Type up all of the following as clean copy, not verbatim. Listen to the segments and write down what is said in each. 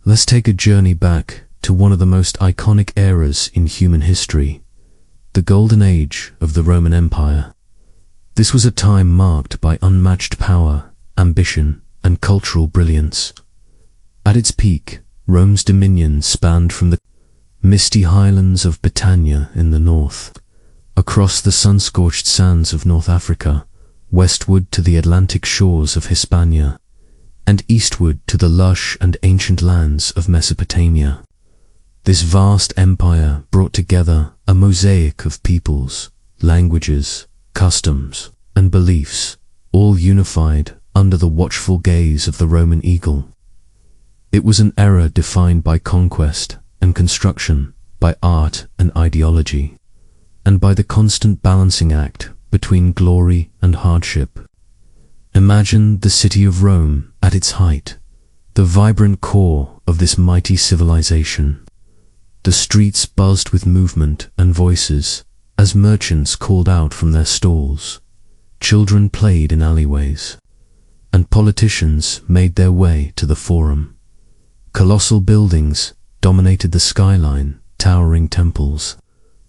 Let's take a journey back to one of the most iconic eras in human history, the Golden Age of the Roman Empire. This was a time marked by unmatched power, ambition, and cultural brilliance. At its peak, Rome's dominion spanned from the misty highlands of Britannia in the north, across the sun-scorched sands of North Africa, westward to the Atlantic shores of Hispania, and eastward to the lush and ancient lands of Mesopotamia. This vast empire brought together a mosaic of peoples, languages, customs, and beliefs, all unified under the watchful gaze of the Roman eagle. It was an era defined by conquest and construction, by art and ideology, and by the constant balancing act between glory and hardship. Imagine the city of Rome at its height, the vibrant core of this mighty civilization. The streets buzzed with movement and voices as merchants called out from their stalls, children played in alleyways, and politicians made their way to the forum. Colossal buildings dominated the skyline, towering temples,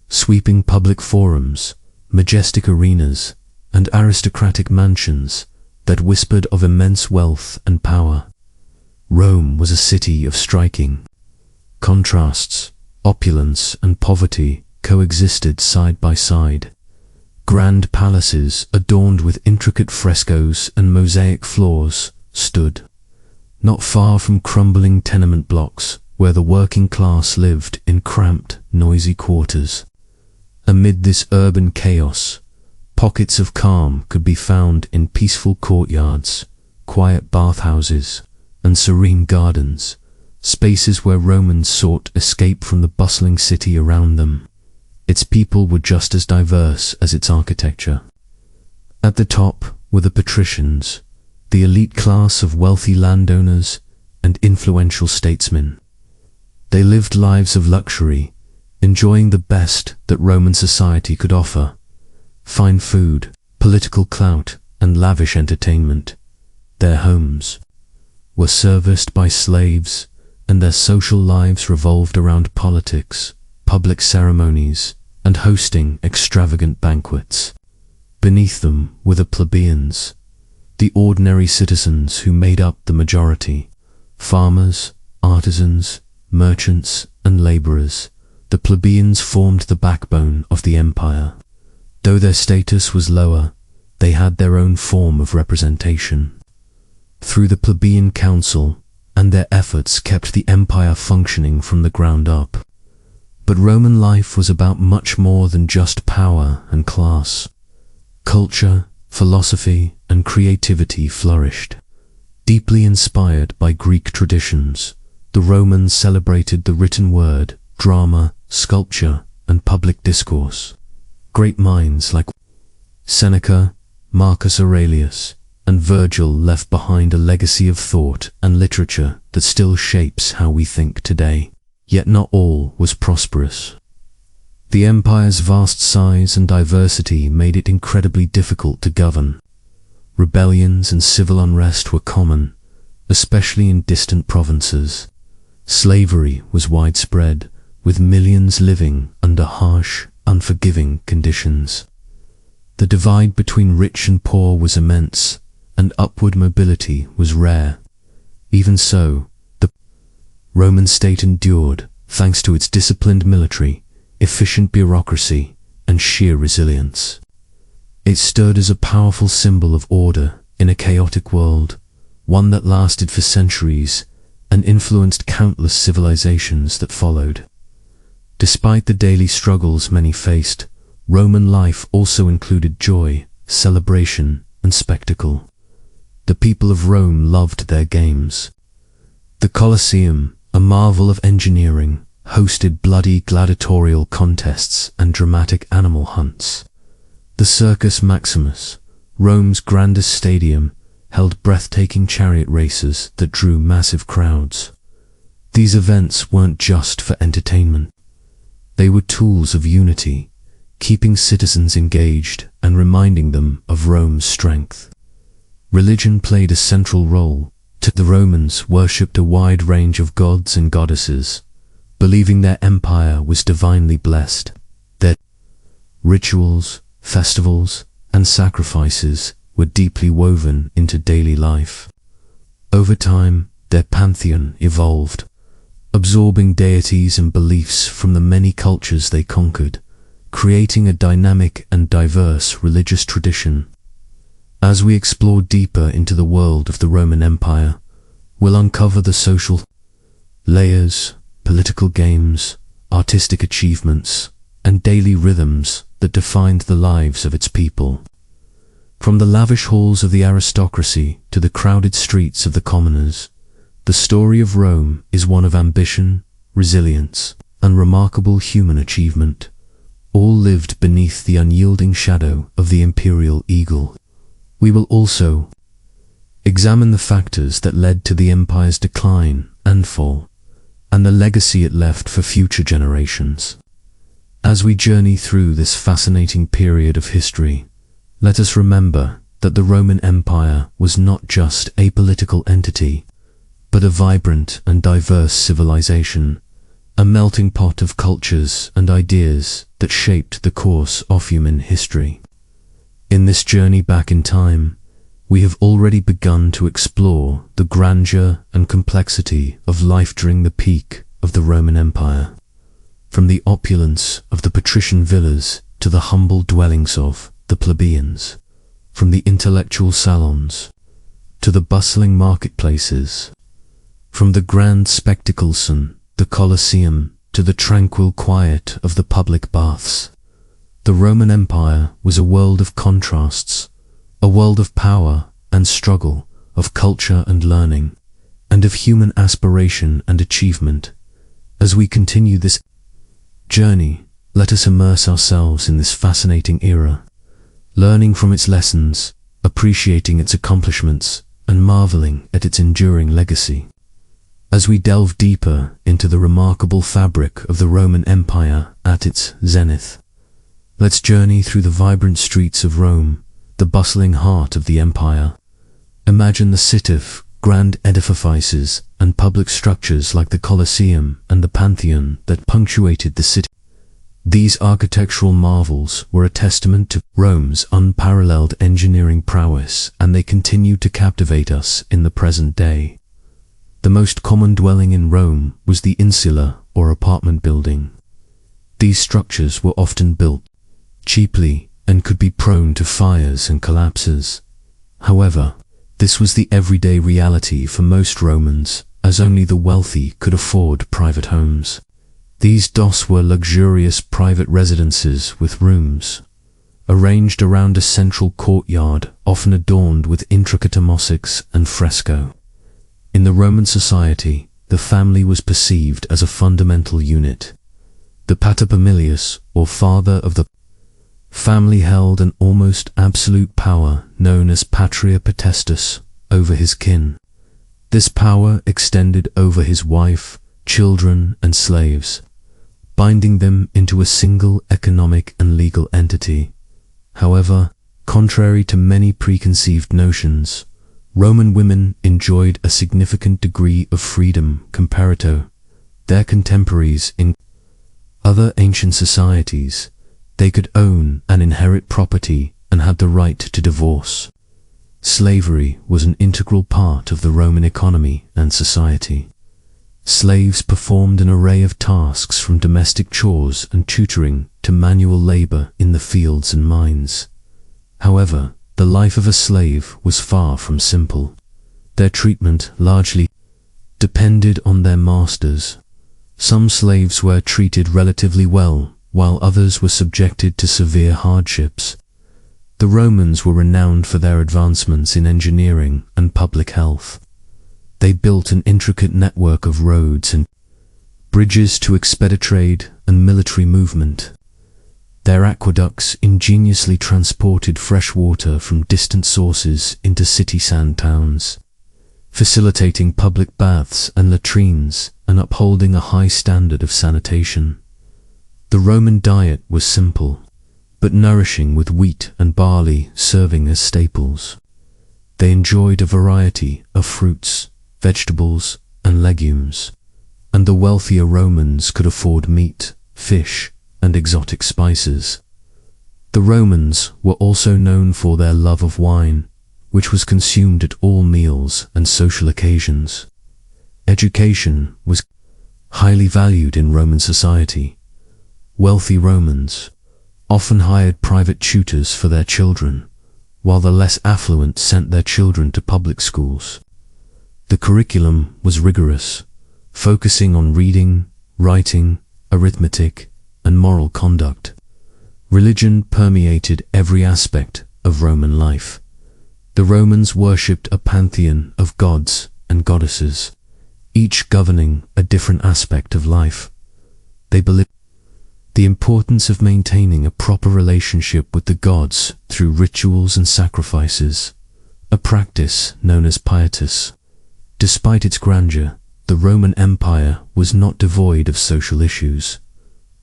sweeping public forums, majestic arenas, and aristocratic mansions that whispered of immense wealth and power. Rome was a city of striking contrasts. Opulence and poverty coexisted side by side. Grand palaces adorned with intricate frescoes and mosaic floors stood not far from crumbling tenement blocks where the working class lived in cramped, noisy quarters. Amid this urban chaos, pockets of calm could be found in peaceful courtyards, quiet bathhouses, and serene gardens, spaces where Romans sought escape from the bustling city around them. Its people were just as diverse as its architecture. At the top were the patricians, the elite class of wealthy landowners and influential statesmen. They lived lives of luxury, enjoying the best that Roman society could offer: fine food, political clout, and lavish entertainment. Their homes were serviced by slaves, and their social lives revolved around politics, public ceremonies, and hosting extravagant banquets. Beneath them were the plebeians, the ordinary citizens who made up the majority: farmers, artisans, merchants, and laborers. The plebeians formed the backbone of the empire. Though their status was lower, they had their own form of representation. Through the plebeian council, and their efforts kept the empire functioning from the ground up. But Roman life was about much more than just power and class. Culture, philosophy, and creativity flourished. Deeply inspired by Greek traditions, the Romans celebrated the written word, drama, sculpture, and public discourse. Great minds like Seneca, Marcus Aurelius, and Virgil left behind a legacy of thought and literature that still shapes how we think today. Yet not all was prosperous. The empire's vast size and diversity made it incredibly difficult to govern. Rebellions and civil unrest were common, especially in distant provinces. Slavery was widespread, with millions living under harsh, unforgiving conditions. The divide between rich and poor was immense, and upward mobility was rare. Even so, the Roman state endured thanks to its disciplined military, efficient bureaucracy, and sheer resilience. It stood as a powerful symbol of order in a chaotic world, one that lasted for centuries and influenced countless civilizations that followed. Despite the daily struggles many faced, Roman life also included joy, celebration, and spectacle. The people of Rome loved their games. The Colosseum, a marvel of engineering, hosted bloody gladiatorial contests and dramatic animal hunts. The Circus Maximus, Rome's grandest stadium, held breathtaking chariot races that drew massive crowds. These events weren't just for entertainment. They were tools of unity, keeping citizens engaged and reminding them of Rome's strength. Religion played a central role, The Romans worshipped a wide range of gods and goddesses, believing their empire was divinely blessed. Their rituals, festivals, and sacrifices were deeply woven into daily life. Over time, their pantheon evolved, absorbing deities and beliefs from the many cultures they conquered, creating a dynamic and diverse religious tradition. As we explore deeper into the world of the Roman Empire, we'll uncover the social layers, political games, artistic achievements, and daily rhythms that defined the lives of its people. From the lavish halls of the aristocracy to the crowded streets of the commoners, the story of Rome is one of ambition, resilience, and remarkable human achievement, all lived beneath the unyielding shadow of the imperial eagle. We will also examine the factors that led to the empire's decline and fall, and the legacy it left for future generations. As we journey through this fascinating period of history, let us remember that the Roman Empire was not just a political entity, but a vibrant and diverse civilization, a melting pot of cultures and ideas that shaped the course of human history. In this journey back in time, we have already begun to explore the grandeur and complexity of life during the peak of the Roman Empire. From the opulence of the patrician villas to the humble dwellings of the plebeians, from the intellectual salons to the bustling marketplaces, from the grand spectacles and the Colosseum to the tranquil quiet of the public baths. The Roman Empire was a world of contrasts, a world of power and struggle, of culture and learning, and of human aspiration and achievement. As we continue this journey, let us immerse ourselves in this fascinating era, learning from its lessons, appreciating its accomplishments, and marveling at its enduring legacy. As we delve deeper into the remarkable fabric of the Roman Empire at its zenith, let's journey through the vibrant streets of Rome, the bustling heart of the empire. Imagine the city of grand edifices and public structures like the Colosseum and the Pantheon that punctuated the city. These architectural marvels were a testament to Rome's unparalleled engineering prowess, and they continue to captivate us in the present day. The most common dwelling in Rome was the insula or apartment building. These structures were often built cheaply and could be prone to fires and collapses. However, this was the everyday reality for most Romans, as only the wealthy could afford private homes. These dos were luxurious private residences with rooms arranged around a central courtyard, often adorned with intricate mosaics and fresco. In the Roman society, the family was perceived as a fundamental unit. The paterfamilias, or father of the family, held an almost absolute power known as patria potestas over his kin. This power extended over his wife, children, and slaves, binding them into a single economic and legal entity. However, contrary to many preconceived notions, Roman women enjoyed a significant degree of freedom compared to their contemporaries in other ancient societies. They could own and inherit property and had the right to divorce. Slavery was an integral part of the Roman economy and society. Slaves performed an array of tasks, from domestic chores and tutoring to manual labor in the fields and mines. However, the life of a slave was far from simple. Their treatment largely depended on their masters. Some slaves were treated relatively well, while others were subjected to severe hardships. The Romans were renowned for their advancements in engineering and public health. They built an intricate network of roads and bridges to expedite trade and military movement. Their aqueducts ingeniously transported fresh water from distant sources into city sand towns, facilitating public baths and latrines and upholding a high standard of sanitation. The Roman diet was simple, but nourishing, with wheat and barley serving as staples. They enjoyed a variety of fruits, vegetables, and legumes, and the wealthier Romans could afford meat, fish, and exotic spices. The Romans were also known for their love of wine, which was consumed at all meals and social occasions. Education was highly valued in Roman society. Wealthy Romans often hired private tutors for their children, while the less affluent sent their children to public schools. The curriculum was rigorous, focusing on reading, writing, arithmetic, and moral conduct. Religion permeated every aspect of Roman life. The Romans worshipped a pantheon of gods and goddesses, each governing a different aspect of life. They believed the importance of maintaining a proper relationship with the gods through rituals and sacrifices, a practice known as pietas. Despite its grandeur, the Roman Empire was not devoid of social issues.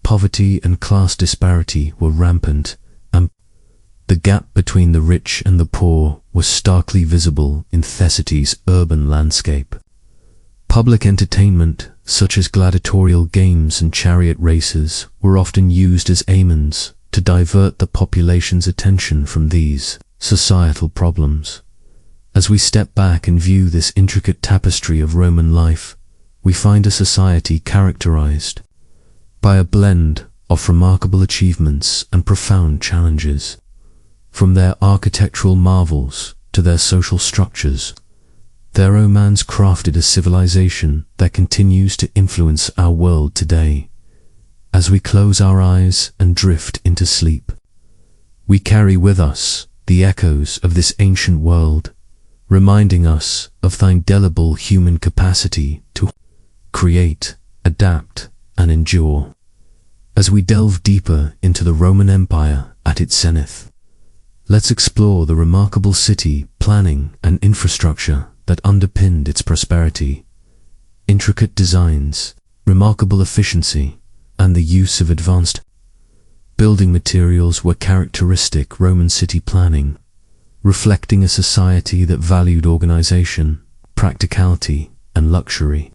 Poverty and class disparity were rampant, and the gap between the rich and the poor was starkly visible in Thessaly's urban landscape. Public entertainment, such as gladiatorial games and chariot races, were often used as amens to divert the population's attention from these societal problems. As we step back and view this intricate tapestry of Roman life, we find a society characterized by a blend of remarkable achievements and profound challenges. From their architectural marvels to their social structures, their Romans crafted a civilization that continues to influence our world today. As we close our eyes and drift into sleep, we carry with us the echoes of this ancient world, reminding us of the indelible human capacity to create, adapt, and endure. As we delve deeper into the Roman Empire at its zenith, let's explore the remarkable city planning and infrastructure that underpinned its prosperity. Intricate designs, remarkable efficiency, and the use of advanced building materials were characteristic Roman city planning, reflecting a society that valued organization, practicality, and luxury.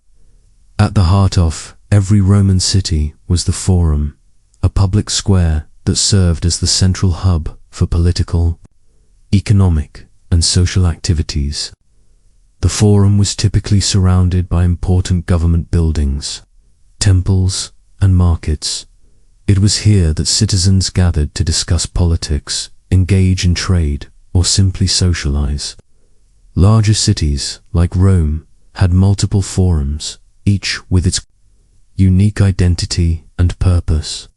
At the heart of every Roman city was the Forum, a public square that served as the central hub for political, economic, and social activities. The Forum was typically surrounded by important government buildings, temples, and markets. It was here that citizens gathered to discuss politics, engage in trade, or simply socialize. Larger cities, like Rome, had multiple forums, each with its unique identity and purpose.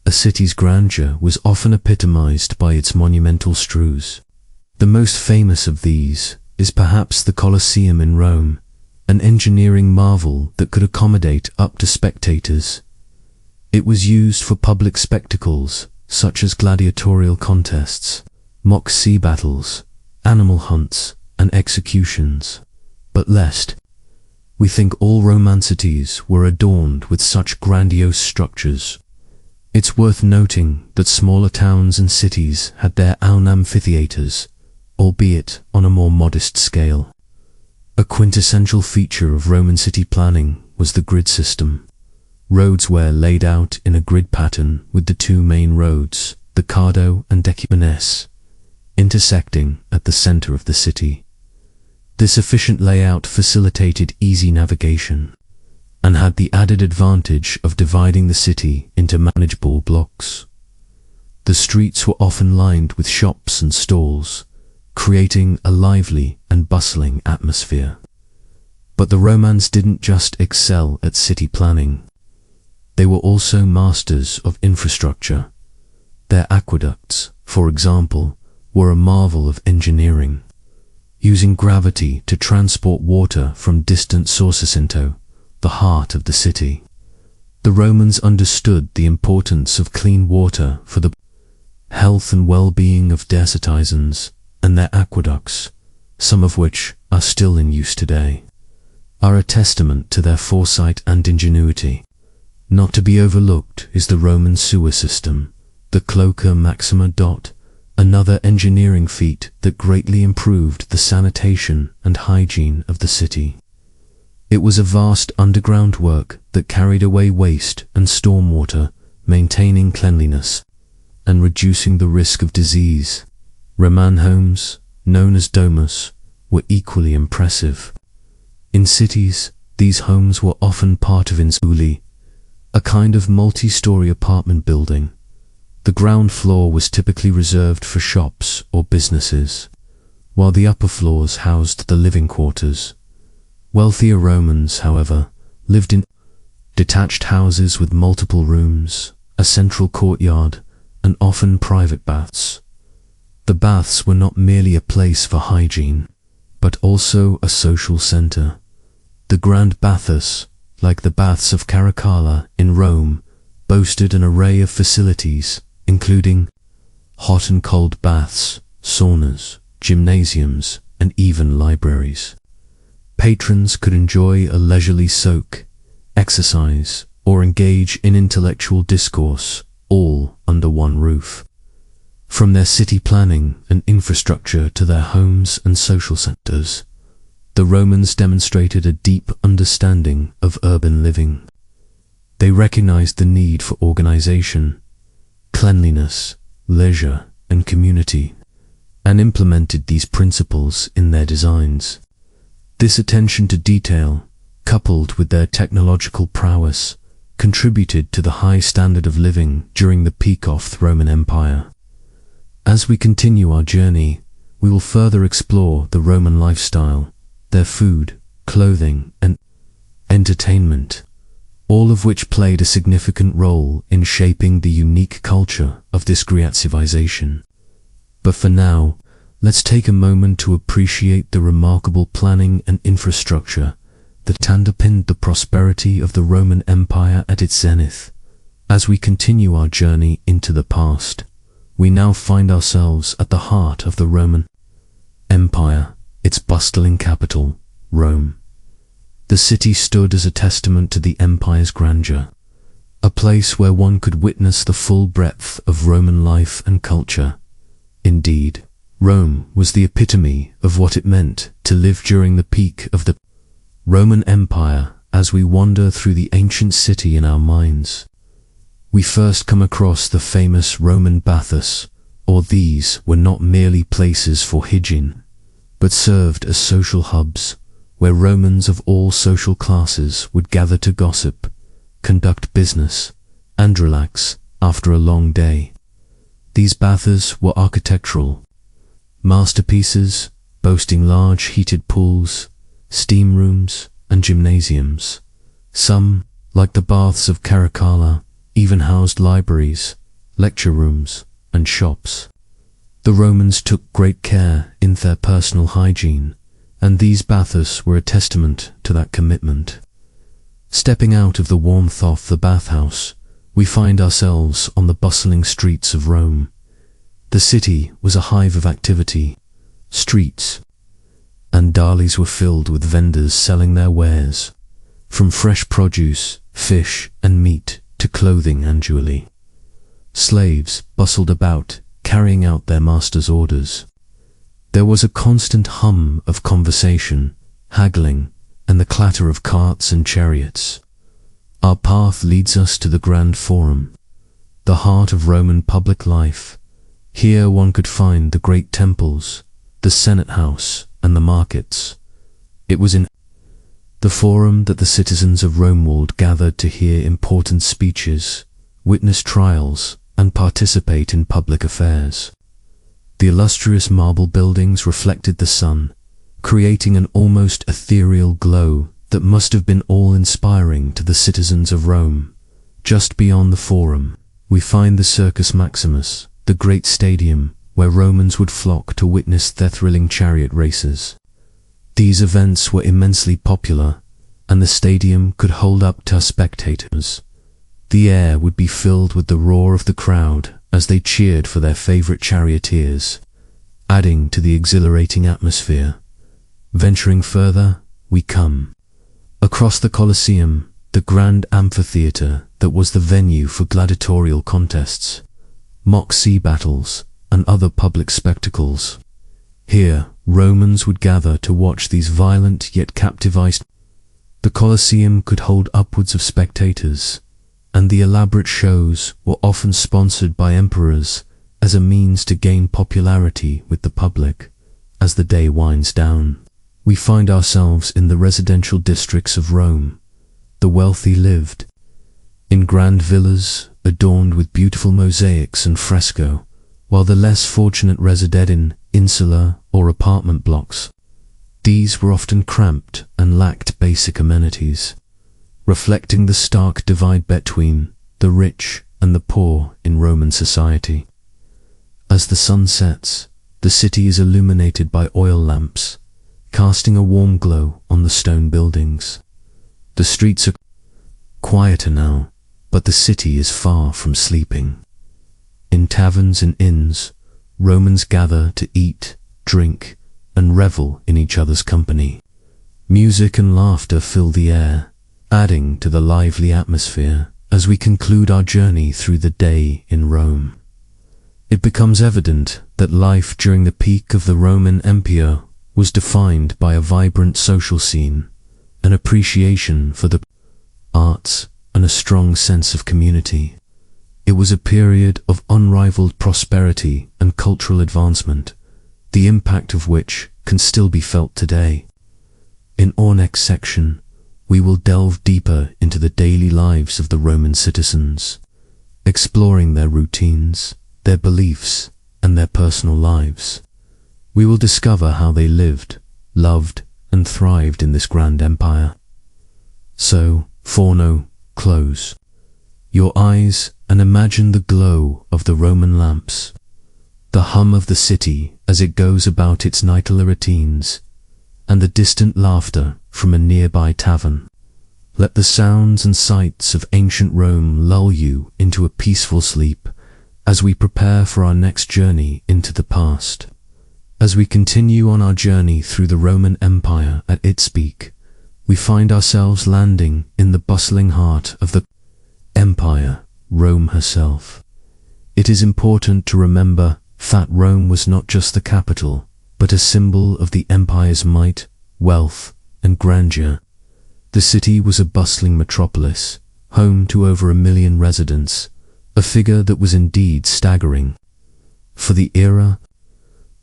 A city's grandeur was often epitomized by its monumental strues. The most famous of these is perhaps the Colosseum in Rome, an engineering marvel that could accommodate up to spectators. It was used for public spectacles such as gladiatorial contests, mock sea battles, animal hunts, and executions. But lest we think all Roman cities were adorned with such grandiose structures, it's worth noting that smaller towns and cities had their own amphitheaters, albeit on a more modest scale. A quintessential feature of Roman city planning was the grid system. Roads were laid out in a grid pattern with the two main roads, the Cardo and Decumanus, intersecting at the center of the city. This efficient layout facilitated easy navigation and had the added advantage of dividing the city into manageable blocks. The streets were often lined with shops and stalls, creating a lively and bustling atmosphere. But the Romans didn't just excel at city planning. They were also masters of infrastructure. Their aqueducts, for example, were a marvel of engineering, using gravity to transport water from distant sources into the heart of the city. The Romans understood the importance of clean water for the health and well-being of their citizens, and their aqueducts, some of which are still in use today, are a testament to their foresight and ingenuity. Not to be overlooked is the Roman sewer system, the Cloaca Maxima. Another engineering feat that greatly improved the sanitation and hygiene of the city. It was a vast underground work that carried away waste and stormwater, maintaining cleanliness and reducing the risk of disease. Roman homes, known as domus, were equally impressive. In cities, these homes were often part of insulae, a kind of multi-story apartment building. The ground floor was typically reserved for shops or businesses, while the upper floors housed the living quarters. Wealthier Romans, however, lived in detached houses with multiple rooms, a central courtyard, and often private baths. The baths were not merely a place for hygiene, but also a social center. The Grand Bathus, like the baths of Caracalla in Rome, boasted an array of facilities, including hot and cold baths, saunas, gymnasiums, and even libraries. Patrons could enjoy a leisurely soak, exercise, or engage in intellectual discourse, all under one roof. From their city planning and infrastructure to their homes and social centers, the Romans demonstrated a deep understanding of urban living. They recognized the need for organization, cleanliness, leisure, and community, and implemented these principles in their designs. This attention to detail, coupled with their technological prowess, contributed to the high standard of living during the peak of the Roman Empire. As we continue our journey, we will further explore the Roman lifestyle, their food, clothing, and entertainment, all of which played a significant role in shaping the unique culture of this great civilization. But for now, let's take a moment to appreciate the remarkable planning and infrastructure that underpinned the prosperity of the Roman Empire at its zenith. As we continue our journey into the past, we now find ourselves at the heart of the Roman Empire, its bustling capital, Rome. The city stood as a testament to the empire's grandeur, a place where one could witness the full breadth of Roman life and culture. Indeed, Rome was the epitome of what it meant to live during the peak of the Roman Empire. As we wander through the ancient city in our minds, we first come across the famous Roman bathus, or these were not merely places for hygiene, but served as social hubs, where Romans of all social classes would gather to gossip, conduct business, and relax after a long day. These baths were architectural masterpieces, boasting large heated pools, steam rooms, and gymnasiums. Some, like the baths of Caracalla, even housed libraries, lecture rooms, and shops. The Romans took great care in their personal hygiene, and these baths were a testament to that commitment. Stepping out of the warmth of the bathhouse, we find ourselves on the bustling streets of Rome. The city was a hive of activity. Streets and alleys were filled with vendors selling their wares, from fresh produce, fish, and meat to clothing and jewelry. Slaves bustled about, carrying out their master's orders. There was a constant hum of conversation, haggling, and the clatter of carts and chariots. Our path leads us to the Grand Forum, the heart of Roman public life. Here one could find the great temples, the Senate House, and the markets. It was in the Forum that the citizens of Rome would gather to hear important speeches, witness trials, and participate in public affairs. The illustrious marble buildings reflected the sun, creating an almost ethereal glow that must have been awe-inspiring to the citizens of Rome. Just beyond the Forum, we find the Circus Maximus, the great stadium where Romans would flock to witness their thrilling chariot races. These events were immensely popular, and the stadium could hold up to spectators. The air would be filled with the roar of the crowd as they cheered for their favorite charioteers, adding to the exhilarating atmosphere. Venturing further, we come across the Colosseum, the grand amphitheater that was the venue for gladiatorial contests, mock sea battles, and other public spectacles. Here, Romans would gather to watch these violent yet captivating The Colosseum could hold upwards of spectators, and the elaborate shows were often sponsored by emperors as a means to gain popularity with the public. As the day winds down, we find ourselves in the residential districts of Rome. The wealthy lived in grand villas adorned with beautiful mosaics and fresco, while the less fortunate resided in insular or apartment blocks. These were often cramped and lacked basic amenities, reflecting the stark divide between the rich and the poor in Roman society. As the sun sets, the city is illuminated by oil lamps, casting a warm glow on the stone buildings. The streets are quieter now, but the city is far from sleeping. In taverns and inns, Romans gather to eat, drink, and revel in each other's company. Music and laughter fill the air, adding to the lively atmosphere as we conclude our journey through the day in Rome. It becomes evident that life during the peak of the Roman Empire was defined by a vibrant social scene, an appreciation for the arts, and a strong sense of community. It was a period of unrivaled prosperity and cultural advancement, the impact of which can still be felt today. In our next section, we will delve deeper into the daily lives of the Roman citizens, exploring their routines, their beliefs, and their personal lives. We will discover how they lived, loved, and thrived in this grand empire. So, Forno, close your eyes and imagine the glow of the Roman lamps, the hum of the city as it goes about its nightly routines, and the distant laughter from a nearby tavern. Let the sounds and sights of ancient Rome lull you into a peaceful sleep as we prepare for our next journey into the past. As we continue on our journey through the Roman Empire at its peak, we find ourselves landing in the bustling heart of the empire, Rome herself. It is important to remember that Rome was not just the capital, but a symbol of the empire's might, wealth, and grandeur. The city was a bustling metropolis, home to over 1 million residents, a figure that was indeed staggering. For the era,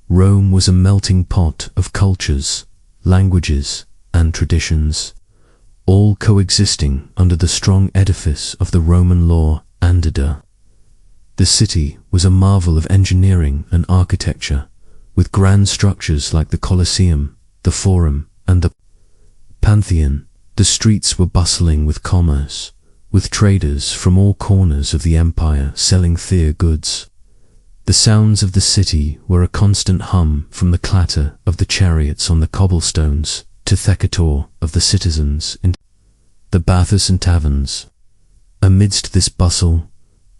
Rome was a melting pot of cultures, languages, and traditions, all coexisting under the strong edifice of the Roman law and order. The city was a marvel of engineering and architecture, with grand structures like the Colosseum, the Forum, and the Pantheon. The streets were bustling with commerce, with traders from all corners of the empire selling their goods. The sounds of the city were a constant hum, from the clatter of the chariots on the cobblestones to thecator of the citizens in the bathhouses and taverns. Amidst this bustle,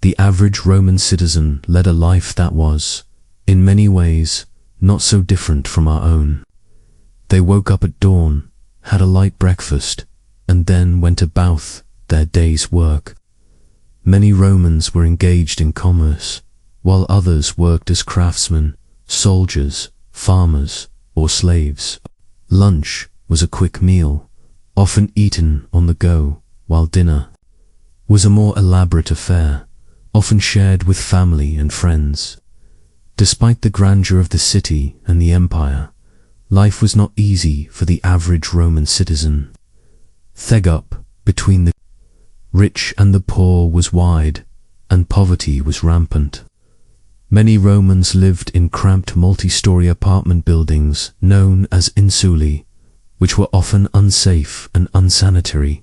the average Roman citizen led a life that was, in many ways, not so different from our own. They woke up at dawn, had a light breakfast, and then went about their day's work. Many Romans were engaged in commerce, while others worked as craftsmen, soldiers, farmers, or slaves. Lunch was a quick meal, often eaten on the go, while dinner was a more elaborate affair, often shared with family and friends. Despite the grandeur of the city and the empire, life was not easy for the average Roman citizen. The gap between the rich and the poor was wide, and poverty was rampant. Many Romans lived in cramped multi-story apartment buildings known as insulae, which were often unsafe and unsanitary.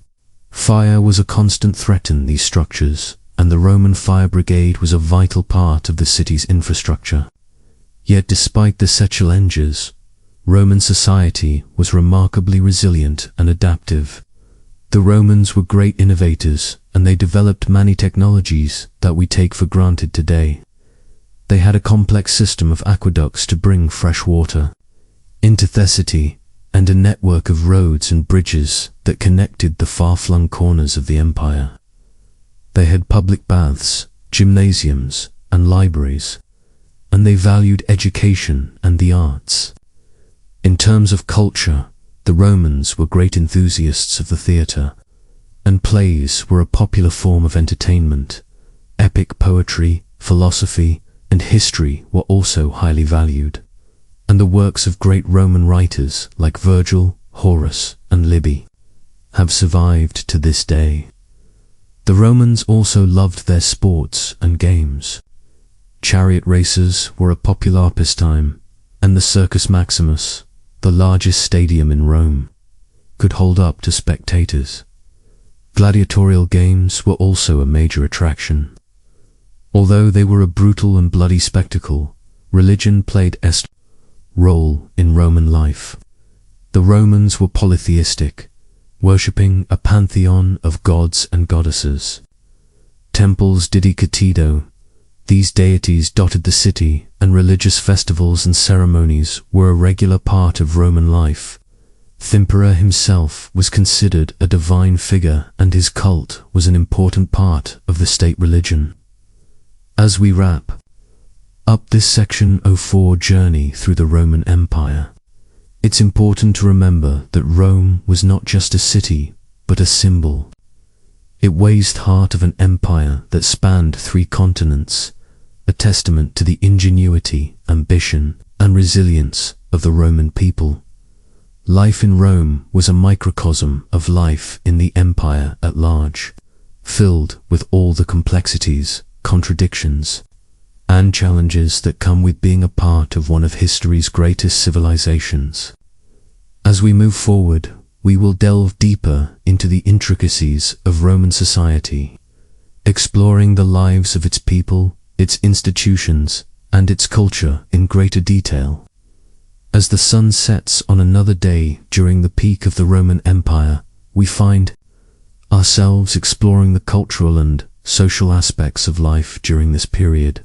Fire was a constant threat in these structures, and the Roman fire brigade was a vital part of the city's infrastructure. Yet despite the challenges, Roman society was remarkably resilient and adaptive. The Romans were great innovators, and they developed many technologies that we take for granted today. They had a complex system of aqueducts to bring fresh water into the city, and a network of roads and bridges that connected the far-flung corners of the empire. They had public baths, gymnasiums, and libraries, and they valued education and the arts. In terms of culture, The Romans were great enthusiasts of the theatre, and plays were a popular form of entertainment. Epic poetry, philosophy, and history were also highly valued, and the works of great Roman writers like Virgil, Horace, and Livy have survived to this day. The Romans also loved their sports and games. Chariot races were a popular pastime, and the Circus Maximus, the largest stadium in Rome, could hold up to spectators. Gladiatorial games were also a major attraction. Although they were a brutal and bloody spectacle, religion played a role in Roman life. The Romans were polytheistic, worshipping a pantheon of gods and goddesses. Temples dedicated these deities dotted the city, and religious festivals and ceremonies were a regular part of Roman life. The emperor himself was considered a divine figure, and his cult was an important part of the state religion. As we wrap up this section 04 journey through the Roman Empire, it's important to remember that Rome was not just a city, but a symbol. It was the heart of an empire that spanned 3 continents, a testament to the ingenuity, ambition, and resilience of the Roman people. Life in Rome was a microcosm of life in the empire at large, filled with all the complexities, contradictions, and challenges that come with being a part of one of history's greatest civilizations. As we move forward, we will delve deeper into the intricacies of Roman society, exploring the lives of its people, its institutions, and its culture in greater detail. As the sun sets on another day during the peak of the Roman Empire, we find ourselves exploring the cultural and social aspects of life during this period.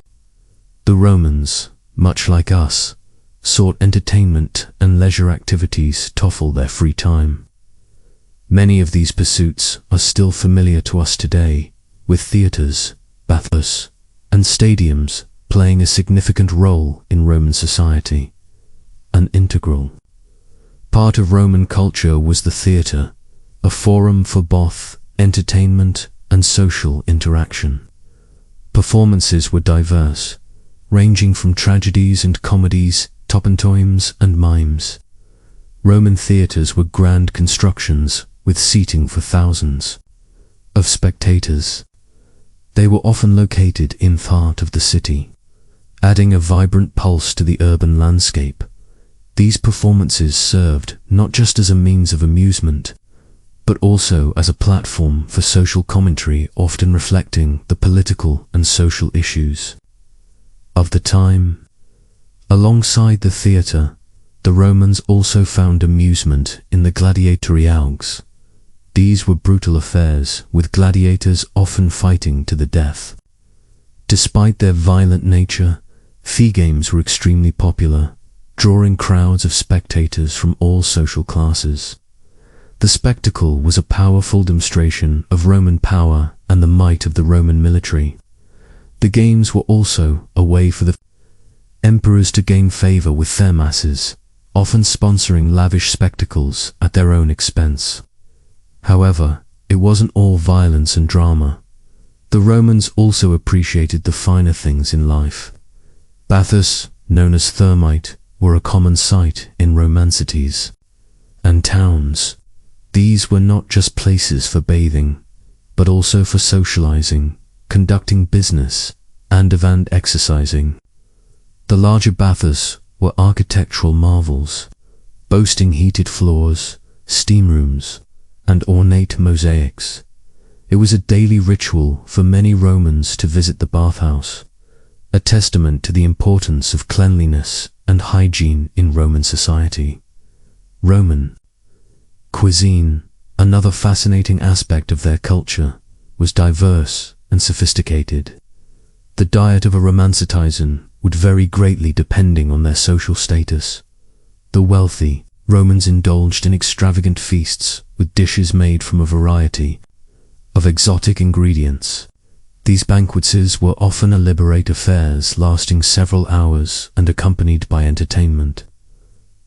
The Romans, much like us, sought entertainment and leisure activities to fill their free time. Many of these pursuits are still familiar to us today, with theatres, bathhouses, and stadiums playing a significant role in Roman society. An integral part of Roman culture was the theatre, a forum for both entertainment and social interaction. Performances were diverse, ranging from tragedies and comedies to pantomimes and mimes. Roman theatres were grand constructions with seating for thousands of spectators. They were often located in the heart of the city, adding a vibrant pulse to the urban landscape. These performances served not just as a means of amusement, but also as a platform for social commentary, often reflecting the political and social issues of the time. Alongside the theatre, the Romans also found amusement in the gladiatoriales. These were brutal affairs, with gladiators often fighting to the death. Despite their violent nature, the games were extremely popular, drawing crowds of spectators from all social classes. The spectacle was a powerful demonstration of Roman power and the might of the Roman military. The games were also a way for the emperors to gain favor with their masses, often sponsoring lavish spectacles at their own expense. However, it wasn't all violence and drama. The Romans also appreciated the finer things in life. Baths, known as thermite, were a common sight in Roman cities and towns. These were not just places for bathing, but also for socializing, conducting business, and even exercising. The larger baths were architectural marvels, boasting heated floors, steam rooms, and ornate mosaics. It was a daily ritual for many Romans to visit the bathhouse, a testament to the importance of cleanliness and hygiene in Roman society. Roman cuisine, another fascinating aspect of their culture, was diverse and sophisticated. The diet of a Roman citizen would vary greatly depending on their social status. The wealthy Romans indulged in extravagant feasts with dishes made from a variety of exotic ingredients. These banquets were often elaborate affairs lasting several hours and accompanied by entertainment.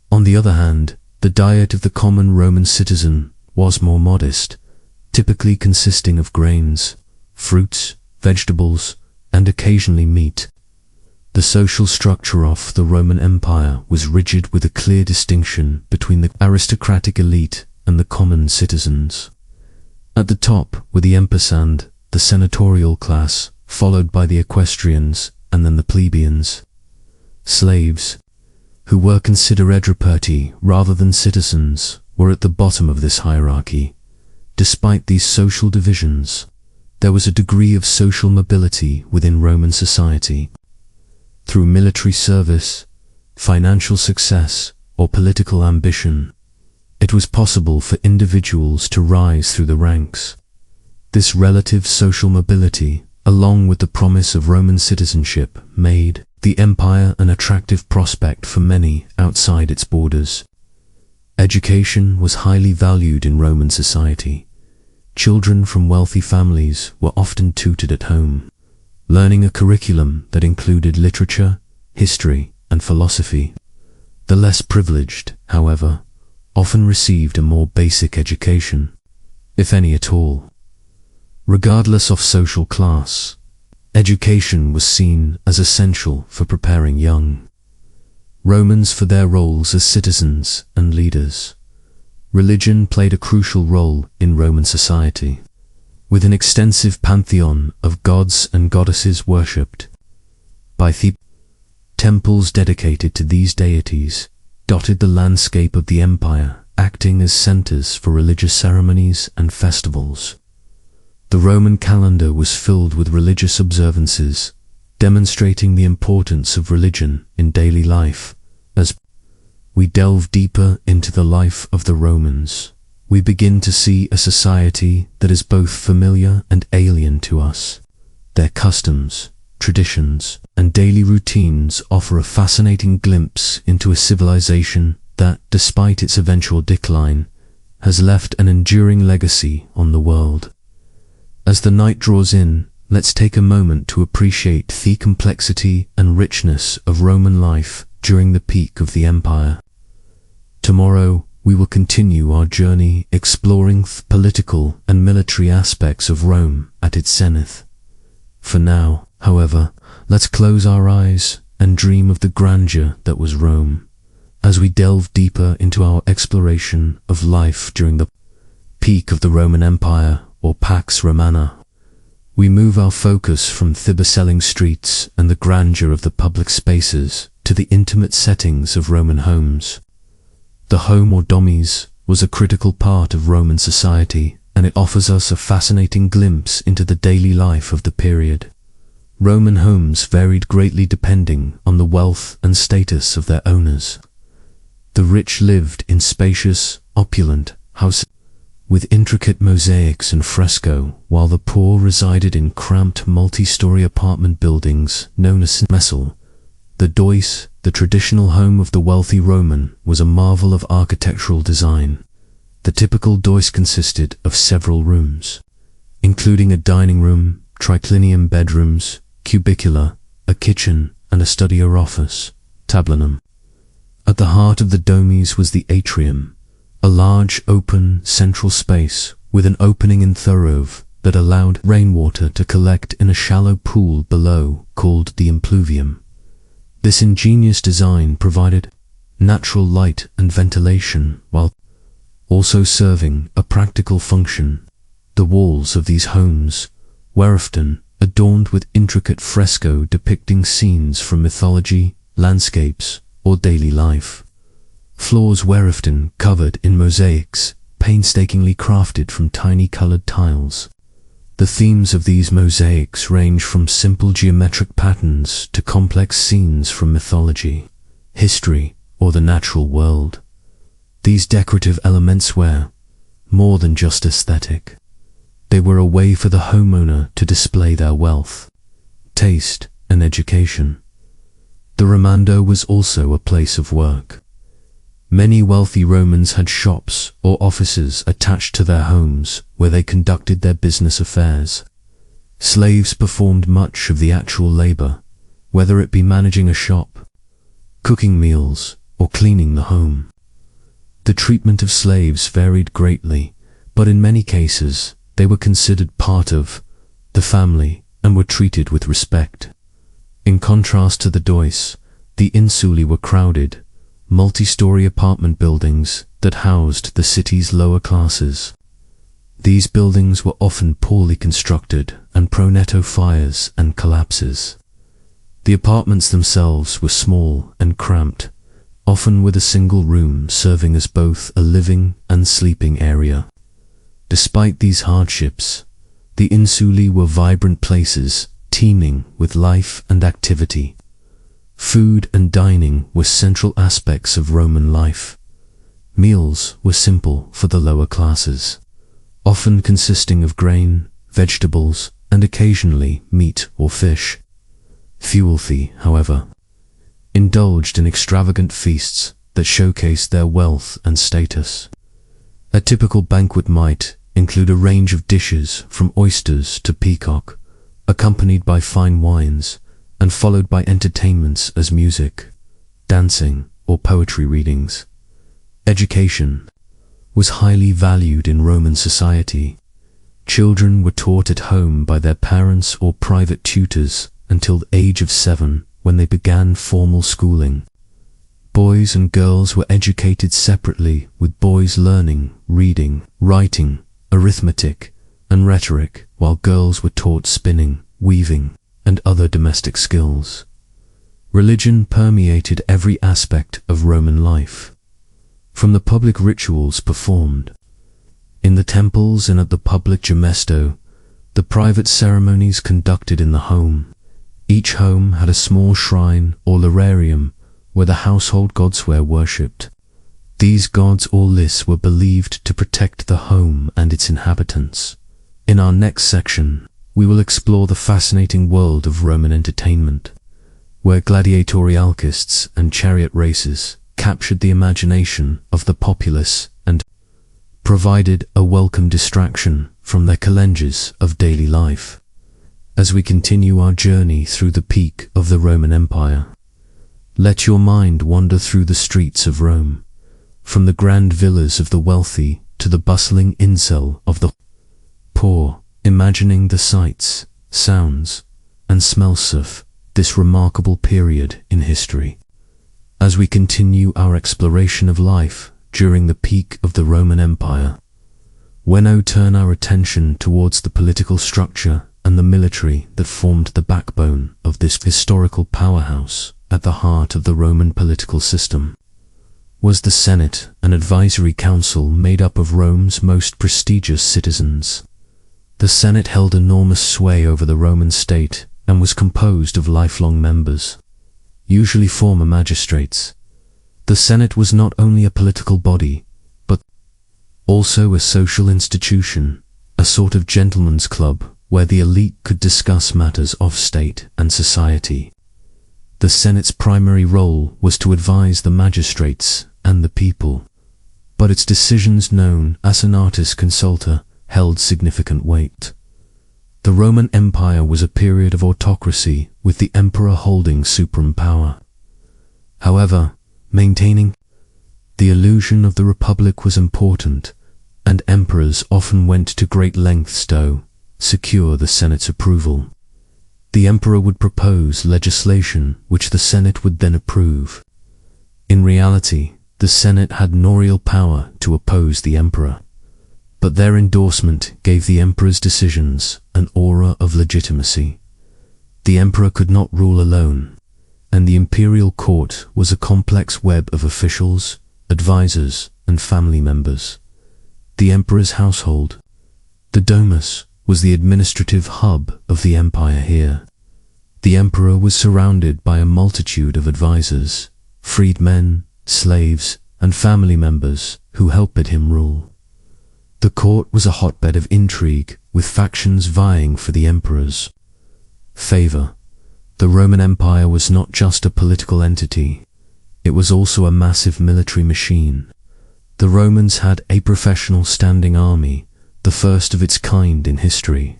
On the other hand, The diet of the common Roman citizen was more modest, typically consisting of grains, fruits, vegetables, and occasionally meat. The social structure of the Roman Empire was rigid, with a clear distinction between the aristocratic elite and the common citizens. At the top were the impasand, the senatorial class, followed by the equestrians, and then the plebeians. Slaves, who were considered edroperti rather than citizens, were at the bottom of this hierarchy. Despite these social divisions, there was a degree of social mobility within Roman society. Through military service, financial success, or political ambition, it was possible for individuals to rise through the ranks. This relative social mobility, along with the promise of Roman citizenship, made the empire an attractive prospect for many outside its borders. Education was highly valued in Roman society. Children from wealthy families were often tutored at home, learning a curriculum that included literature, history, and philosophy. The less privileged, however, often received a more basic education, if any at all. Regardless of social class, education was seen as essential for preparing young Romans for their roles as citizens and leaders. Religion played a crucial role in Roman society, with an extensive pantheon of gods and goddesses worshipped by Thebes. Temples dedicated to these deities dotted the landscape of the empire, acting as centers for religious ceremonies and festivals. The Roman calendar was filled with religious observances, demonstrating the importance of religion in daily life. As we delve deeper into the life of the Romans, we begin to see a society that is both familiar and alien to us. Their customs, traditions, and daily routines offer a fascinating glimpse into a civilization that, despite its eventual decline, has left an enduring legacy on the world. As the night draws in, let's take a moment to appreciate the complexity and richness of Roman life during the peak of the empire. Tomorrow, we will continue our journey exploring the political and military aspects of Rome at its zenith. For now, however, let's close our eyes and dream of the grandeur that was Rome, as we delve deeper into our exploration of life during the peak of the Roman Empire, or Pax Romana. We move our focus from the bustling streets and the grandeur of the public spaces to the intimate settings of Roman homes. The home, or domus, was a critical part of Roman society, and it offers us a fascinating glimpse into the daily life of the period. Roman homes varied greatly depending on the wealth and status of their owners. The rich lived in spacious, opulent houses with intricate mosaics and fresco, while the poor resided in cramped multi-story apartment buildings known as messel. The dois, the traditional home of the wealthy Roman, was a marvel of architectural design. The typical dois consisted of several rooms, including a dining room, triclinium bedrooms, cubicula, a kitchen, and a study or office, tablinum. At the heart of the domes was the atrium, a large open central space with an opening in thorough that allowed rainwater to collect in a shallow pool below called the impluvium. This ingenious design provided natural light and ventilation while also serving a practical function. The walls of these homes were often adorned with intricate fresco depicting scenes from mythology, landscapes, or daily life. Floors were often covered in mosaics, painstakingly crafted from tiny colored tiles. The themes of these mosaics range from simple geometric patterns to complex scenes from mythology, history, or the natural world. These decorative elements were more than just aesthetic. They were a way for the homeowner to display their wealth, taste, and education. The Romando was also a place of work. Many wealthy Romans had shops or offices attached to their homes where they conducted their business affairs. Slaves performed much of the actual labor, whether it be managing a shop, cooking meals, or cleaning the home. The treatment of slaves varied greatly, but in many cases they were considered part of the family and were treated with respect. In contrast to the Deus, the insuli were crowded, multi-story apartment buildings that housed the city's lower classes. These buildings were often poorly constructed and prone to fires and collapses. The apartments themselves were small and cramped, often with a single room serving as both a living and sleeping area. Despite these hardships, the insuli were vibrant places teeming with life and activity. Food and dining were central aspects of Roman life. Meals were simple for the lower classes, often consisting of grain, vegetables, and occasionally meat or fish. Few wealthy, however, indulged in extravagant feasts that showcased their wealth and status. A typical banquet might include a range of dishes from oysters to peacock, accompanied by fine wines, and followed by entertainments as music, dancing, or poetry readings. Education was highly valued in Roman society. Children were taught at home by their parents or private tutors until the age of 7, when they began formal schooling. Boys and girls were educated separately, with boys learning reading, writing, arithmetic, and rhetoric, while girls were taught spinning, weaving, and other domestic skills. Religion permeated every aspect of Roman life. From the public rituals performed in the temples and at the public gemesto, the private ceremonies conducted in the home. Each home had a small shrine or lararium where the household gods were worshipped. These gods or lists were believed to protect the home and its inhabitants. In our next section, we will explore the fascinating world of Roman entertainment, where gladiatorialcists and chariot races captured the imagination of the populace and provided a welcome distraction from their challenges of daily life. As we continue our journey through the peak of the Roman Empire, let your mind wander through the streets of Rome, from the grand villas of the wealthy to the bustling incel of the poor, imagining the sights, sounds, and smells of this remarkable period in history. As we continue our exploration of life during the peak of the Roman Empire, we now turn our attention towards the political structure and the military that formed the backbone of this historical powerhouse. At the heart of the Roman political system was the Senate, an advisory council made up of Rome's most prestigious citizens. The Senate held enormous sway over the Roman state and was composed of lifelong members, usually former magistrates. The Senate was not only a political body, but also a social institution, a sort of gentleman's club where the elite could discuss matters of state and society. The Senate's primary role was to advise the magistrates and the people, but its decisions, known as senatus consulta, held significant weight. The Roman Empire was a period of autocracy, with the emperor holding supreme power. However, maintaining the illusion of the republic was important, and emperors often went to great lengths to secure the Senate's approval. The emperor would propose legislation which the Senate would then approve. In reality, the Senate had no real power to oppose the emperor, but their endorsement gave the emperor's decisions an aura of legitimacy. The emperor could not rule alone, and the imperial court was a complex web of officials, advisors, and family members. The emperor's household, the domus, was the administrative hub of the empire here. The emperor was surrounded by a multitude of advisors, freedmen, slaves, and family members who helped him rule. The court was a hotbed of intrigue, with factions vying for the emperor's favor. The Roman Empire was not just a political entity, it was also a massive military machine. The Romans had a professional standing army, the first of its kind in history.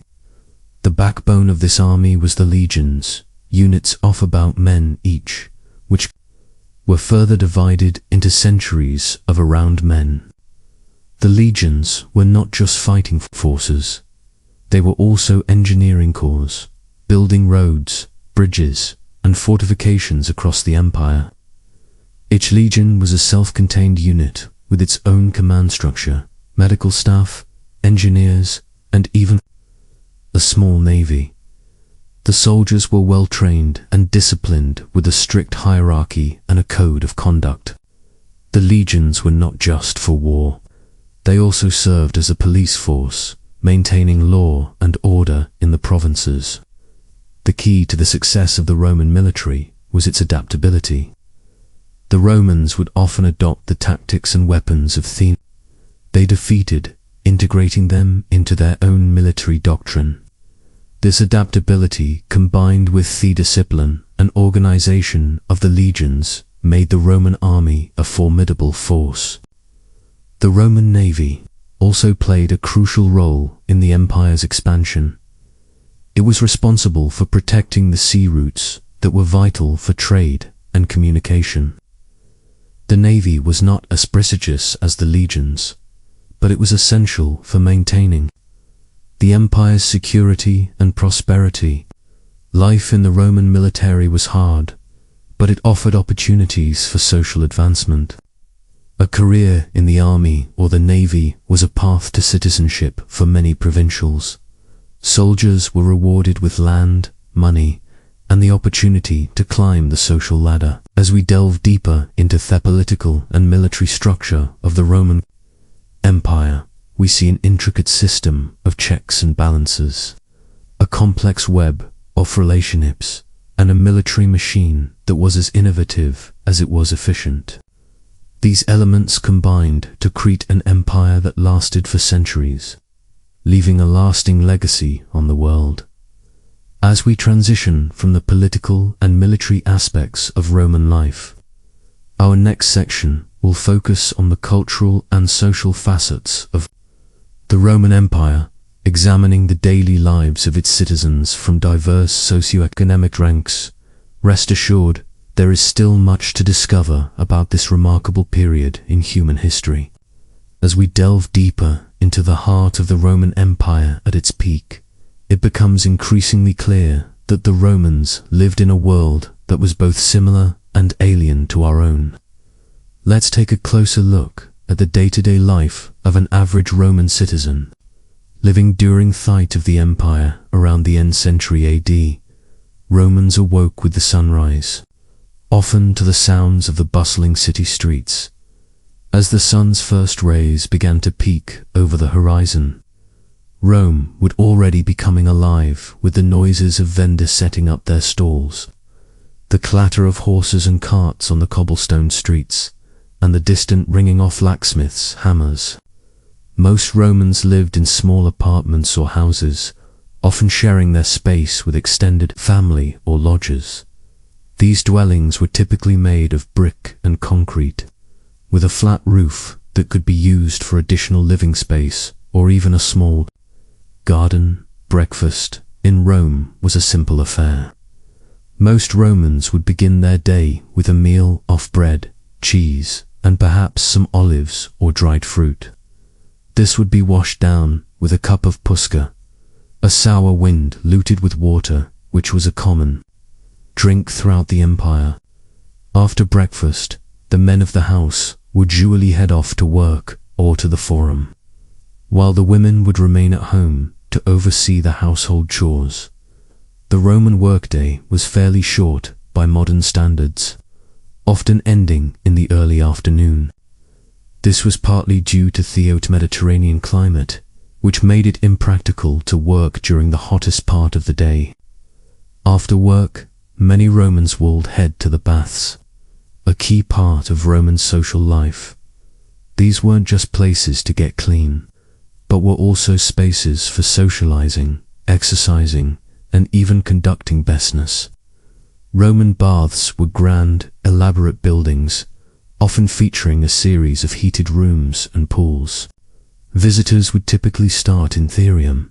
The backbone of this army was the legions, units of about men each, which were further divided into centuries of around men. The legions were not just fighting forces, they were also engineering corps, building roads, bridges, and fortifications across the empire. Each legion was a self-contained unit with its own command structure, medical staff, engineers, and even a small navy. The soldiers were well trained and disciplined with a strict hierarchy and a code of conduct. The legions were not just for war. They also served as a police force, maintaining law and order in the provinces. The key to the success of the Roman military was its adaptability. The Romans would often adopt the tactics and weapons of Athene. They defeated, integrating them into their own military doctrine. This adaptability, combined with the discipline and organization of the legions, made the Roman army a formidable force. The Roman navy also played a crucial role in the empire's expansion. It was responsible for protecting the sea routes that were vital for trade and communication. The navy was not as prestigious as the legions, but it was essential for maintaining the empire's security and prosperity. Life in the Roman military was hard, but it offered opportunities for social advancement. A career in the army or the navy was a path to citizenship for many provincials. Soldiers were rewarded with land, money, and the opportunity to climb the social ladder. As we delve deeper into the political and military structure of the Roman Empire, we see an intricate system of checks and balances, a complex web of relationships, and a military machine that was as innovative as it was efficient. These elements combined to create an empire that lasted for centuries, leaving a lasting legacy on the world. As we transition from the political and military aspects of Roman life, our next section will focus on the cultural and social facets of the Roman Empire, examining the daily lives of its citizens from diverse socioeconomic ranks. Rest assured, there is still much to discover about this remarkable period in human history. As we delve deeper into the heart of the Roman Empire at its peak, it becomes increasingly clear that the Romans lived in a world that was both similar and alien to our own. Let's take a closer look at the day-to-day life of an average Roman citizen. Living during the height of the empire around the end century AD, Romans awoke with the sunrise, often to the sounds of the bustling city streets. As the sun's first rays began to peek over the horizon, Rome would already be coming alive with the noises of vendors setting up their stalls, the clatter of horses and carts on the cobblestone streets, and the distant ringing off blacksmiths' hammers. Most Romans lived in small apartments or houses, often sharing their space with extended family or lodgers. These dwellings were typically made of brick and concrete, with a flat roof that could be used for additional living space or even a small garden. Breakfast in Rome was a simple affair. Most Romans would begin their day with a meal of bread, cheese, and perhaps some olives or dried fruit. This would be washed down with a cup of pusca, a sour wind luted with water, which was a common drink throughout the empire. After breakfast, the men of the house would usually head off to work or to the forum, while the women would remain at home to oversee the household chores. The Roman workday was fairly short by modern standards, often ending in the early afternoon. This was partly due to the Mediterranean climate, which made it impractical to work during the hottest part of the day. After work, many Romans would head to the baths, a key part of Roman social life. These weren't just places to get clean, but were also spaces for socializing, exercising, and even conducting business. Roman baths were grand, elaborate buildings, often featuring a series of heated rooms and pools. Visitors would typically start in therium,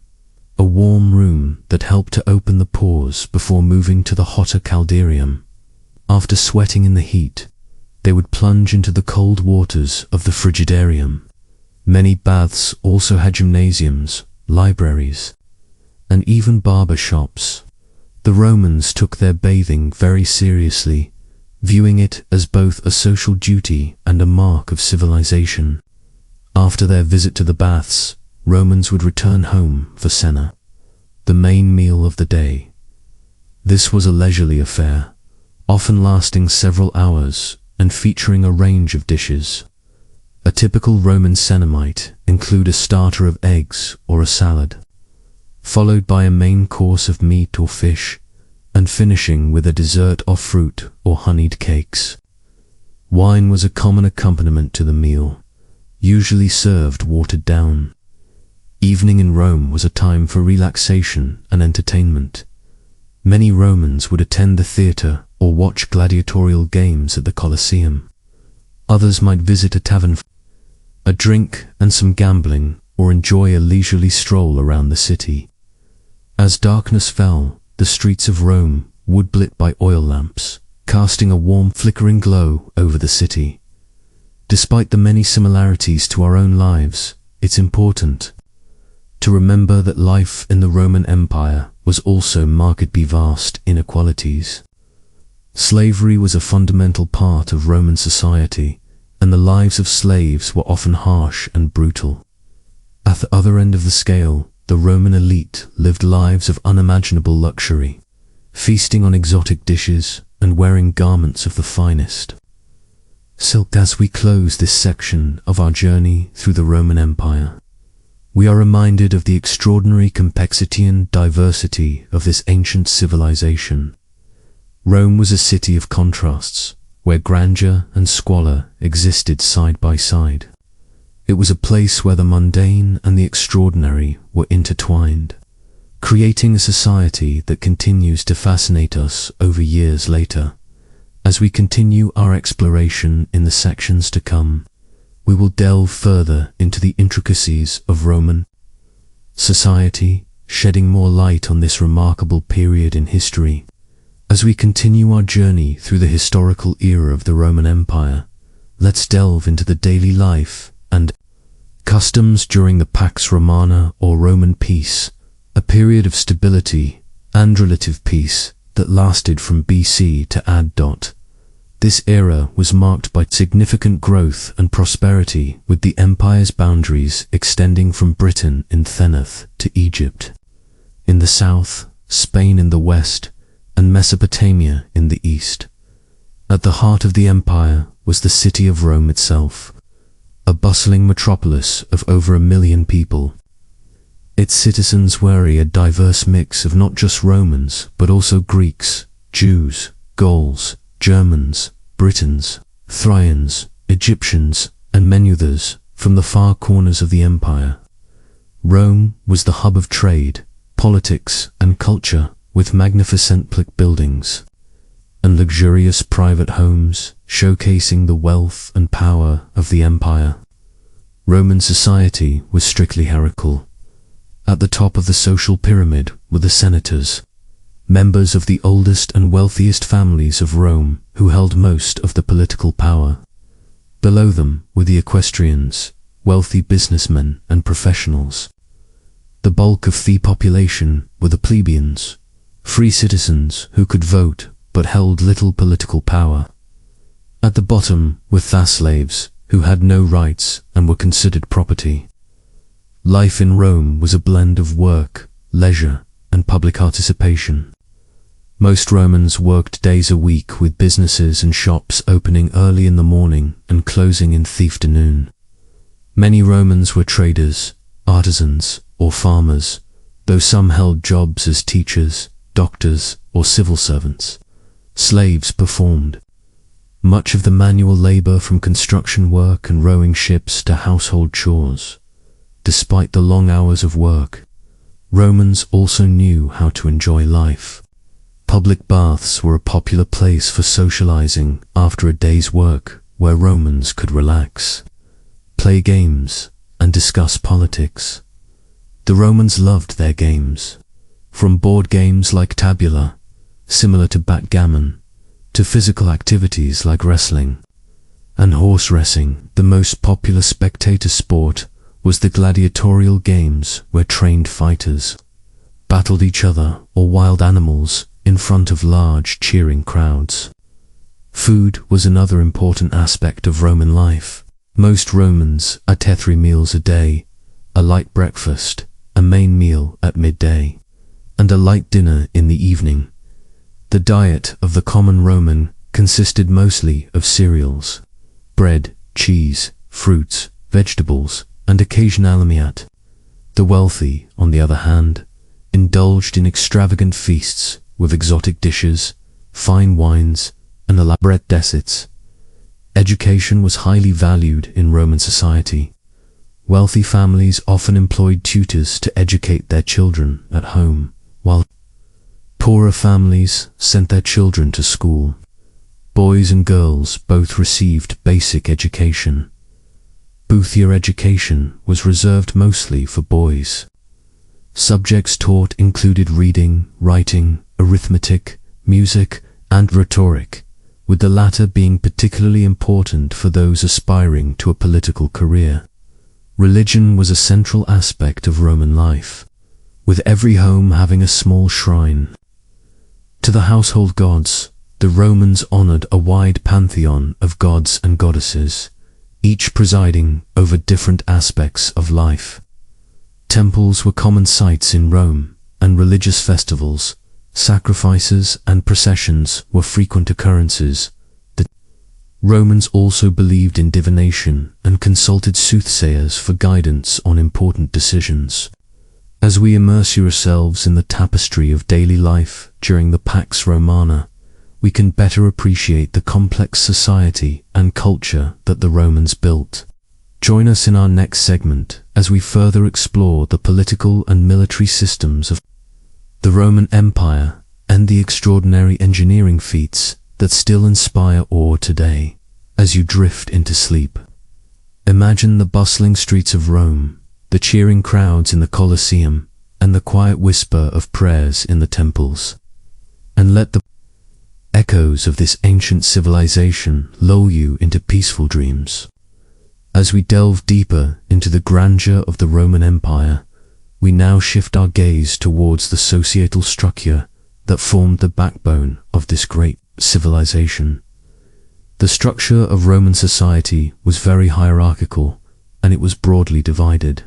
a warm room that helped to open the pores before moving to the hotter caldarium. After sweating in the heat, they would plunge into the cold waters of the frigidarium. Many baths also had gymnasiums, libraries, and even barber shops. The Romans took their bathing very seriously, viewing it as both a social duty and a mark of civilization. After their visit to the baths, Romans would return home for cena, the main meal of the day. This was a leisurely affair, often lasting several hours and featuring a range of dishes. A typical Roman cena might include a starter of eggs or a salad, followed by a main course of meat or fish, and finishing with a dessert of fruit or honeyed cakes. Wine was a common accompaniment to the meal, usually served watered down. Evening in Rome was a time for relaxation and entertainment. Many Romans would attend the theatre or watch gladiatorial games at the Colosseum. Others might visit a tavern for a drink and some gambling, or enjoy a leisurely stroll around the city. As darkness fell, the streets of Rome would be lit by oil lamps, casting a warm flickering glow over the city. Despite the many similarities to our own lives, it's important to remember that life in the Roman Empire was also marked by vast inequalities. Slavery was a fundamental part of Roman society, and the lives of slaves were often harsh and brutal. At the other end of the scale, the Roman elite lived lives of unimaginable luxury, feasting on exotic dishes and wearing garments of the finest silk. As we close this section of our journey through the Roman Empire, we are reminded of the extraordinary complexity and diversity of this ancient civilization. Rome was a city of contrasts, where grandeur and squalor existed side by side. It was a place where the mundane and the extraordinary were intertwined, creating a society that continues to fascinate us over years later. As we continue our exploration in the sections to come, we will delve further into the intricacies of Roman society, shedding more light on this remarkable period in history. As we continue our journey through the historical era of the Roman Empire, let's delve into the daily life and customs during the Pax Romana or Roman peace, a period of stability and relative peace that lasted from BC to AD. This era was marked by significant growth and prosperity, with the empire's boundaries extending from Britain in the north to Egypt in the south, Spain in the west, and Mesopotamia in the east. At the heart of the empire was the city of Rome itself, a bustling metropolis of over 1 million people. Its citizens were a diverse mix of not just Romans, but also Greeks, Jews, Gauls, Germans, Britons, Thracians, Egyptians, and many others from the far corners of the empire. Rome was the hub of trade, politics, and culture, with magnificent public buildings and luxurious private homes showcasing the wealth and power of the empire. Roman society was strictly hierarchical. At the top of the social pyramid were the senators, members of the oldest and wealthiest families of Rome who held most of the political power. Below them were the equestrians, wealthy businessmen and professionals. The bulk of the population were the plebeians, free citizens who could vote but held little political power. At the bottom were the slaves, who had no rights and were considered property. Life in Rome was a blend of work, leisure, and public participation. Most Romans worked days a week, with businesses and shops opening early in the morning and closing in the afternoon. Many Romans were traders, artisans, or farmers, though some held jobs as teachers, doctors, or civil servants. Slaves performed much of the manual labor, from construction work and rowing ships to household chores. Despite the long hours of work, Romans also knew how to enjoy life. Public baths were a popular place for socializing after a day's work, where Romans could relax, play games, and discuss politics. The Romans loved their games, from board games like tabula, similar to backgammon, to physical activities like wrestling. and horse racing. The most popular spectator sport was the gladiatorial games, where trained fighters battled each other or wild animals in front of large cheering crowds. Food was another important aspect of Roman life. Most Romans ate 3 meals a day, a light breakfast, a main meal at midday, and a light dinner in the evening. The diet of the common Roman consisted mostly of cereals, bread, cheese, fruits, vegetables, and occasional meat. The wealthy, on the other hand, indulged in extravagant feasts with exotic dishes, fine wines, and elaborate desserts. Education was highly valued in Roman society. Wealthy families often employed tutors to educate their children at home, while poorer families sent their children to school. Boys and girls both received basic education. Boothier education was reserved mostly for boys. Subjects taught included reading, writing, arithmetic, music, and rhetoric, with the latter being particularly important for those aspiring to a political career. Religion was a central aspect of Roman life, with every home having a small shrine. To the household gods, the Romans honored a wide pantheon of gods and goddesses, each presiding over different aspects of life. Temples were common sights in Rome, and religious festivals, sacrifices, and processions were frequent occurrences. The Romans also believed in divination and consulted soothsayers for guidance on important decisions. As we immerse ourselves in the tapestry of daily life during the Pax Romana, we can better appreciate the complex society and culture that the Romans built. Join us in our next segment as we further explore the political and military systems of the Roman Empire and the extraordinary engineering feats that still inspire awe today. As you drift into sleep, imagine the bustling streets of Rome, the cheering crowds in the Colosseum, and the quiet whisper of prayers in the temples. And let the echoes of this ancient civilization lull you into peaceful dreams. As we delve deeper into the grandeur of the Roman Empire, we now shift our gaze towards the societal structure that formed the backbone of this great civilization. The structure of Roman society was very hierarchical, and it was broadly divided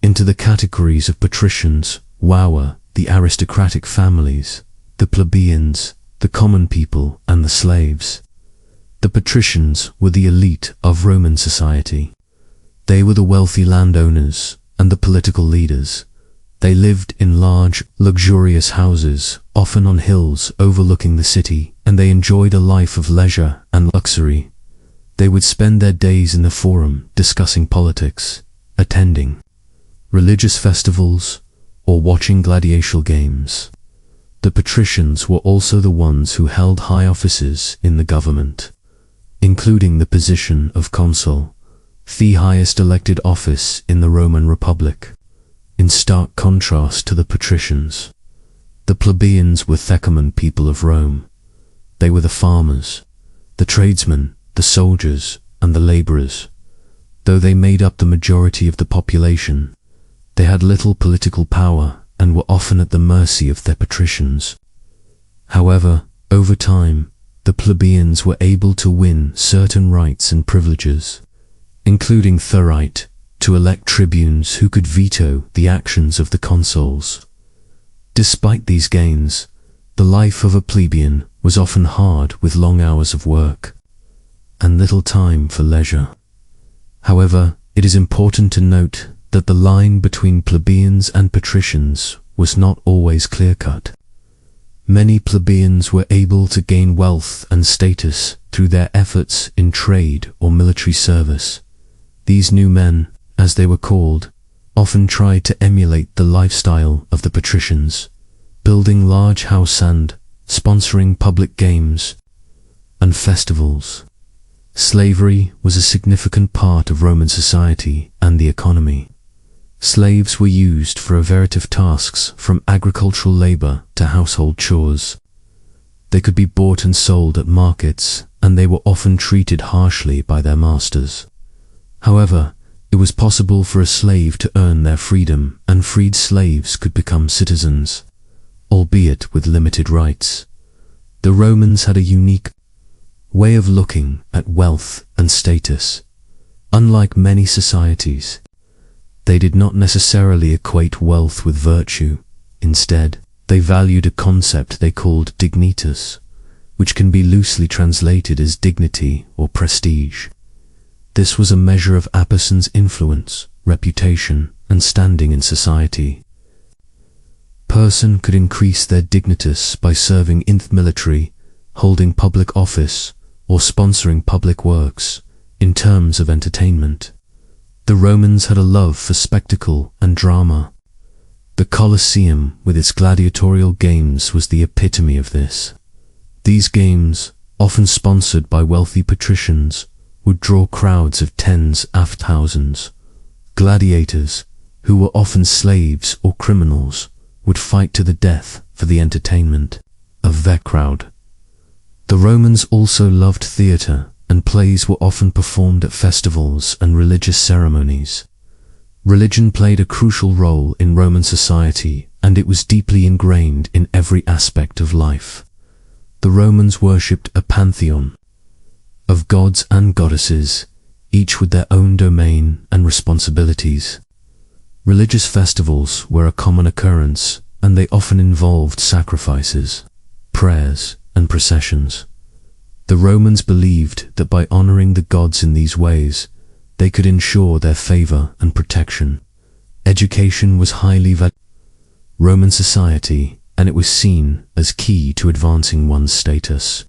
into the categories of patricians, the aristocratic families, the plebeians, the common people, and the slaves. The patricians were the elite of Roman society. They were the wealthy landowners and the political leaders. They lived in large, luxurious houses, often on hills overlooking the city, and they enjoyed a life of leisure and luxury. They would spend their days in the forum discussing politics, attending religious festivals, or watching gladiatorial games. The patricians were also the ones who held high offices in the government, including the position of consul, the highest elected office in the Roman Republic. In stark contrast to the patricians, the plebeians were the common people of Rome. They were the farmers, the tradesmen, the soldiers, and the laborers. Though they made up the majority of the population, they had little political power and were often at the mercy of their patricians. However, over time, the plebeians were able to win certain rights and privileges, including the right to elect tribunes who could veto the actions of the consuls. Despite these gains, the life of a plebeian was often hard, with long hours of work and little time for leisure. However, it is important to note that the line between plebeians and patricians was not always clear-cut. Many plebeians were able to gain wealth and status through their efforts in trade or military service. These new men, as they were called, often tried to emulate the lifestyle of the patricians, building large houses and sponsoring public games and festivals. Slavery was a significant part of Roman society and the economy. Slaves were used for a variety of tasks, from agricultural labor to household chores. They could be bought and sold at markets, and they were often treated harshly by their masters. However, it was possible for a slave to earn their freedom, and freed slaves could become citizens, albeit with limited rights. The Romans had a unique way of looking at wealth and status. Unlike many societies, they did not necessarily equate wealth with virtue. Instead, they valued a concept they called dignitas, which can be loosely translated as dignity or prestige. This was a measure of a person's influence, reputation, and standing in society. A person could increase their dignitas by serving in the military, holding public office, or sponsoring public works. In terms of entertainment, the Romans had a love for spectacle and drama. The Colosseum, with its gladiatorial games, was the epitome of this. These games, often sponsored by wealthy patricians, would draw crowds of tens of thousands. Gladiators, who were often slaves or criminals, would fight to the death for the entertainment of their crowd. The Romans also loved theatre, and plays were often performed at festivals and religious ceremonies. Religion played a crucial role in Roman society, and it was deeply ingrained in every aspect of life. The Romans worshipped a pantheon of gods and goddesses, each with their own domain and responsibilities. Religious festivals were a common occurrence, and they often involved sacrifices, prayers, and processions. The Romans believed that by honoring the gods in these ways, they could ensure their favor and protection. Education was highly valued in Roman society, and it was seen as key to advancing one's status.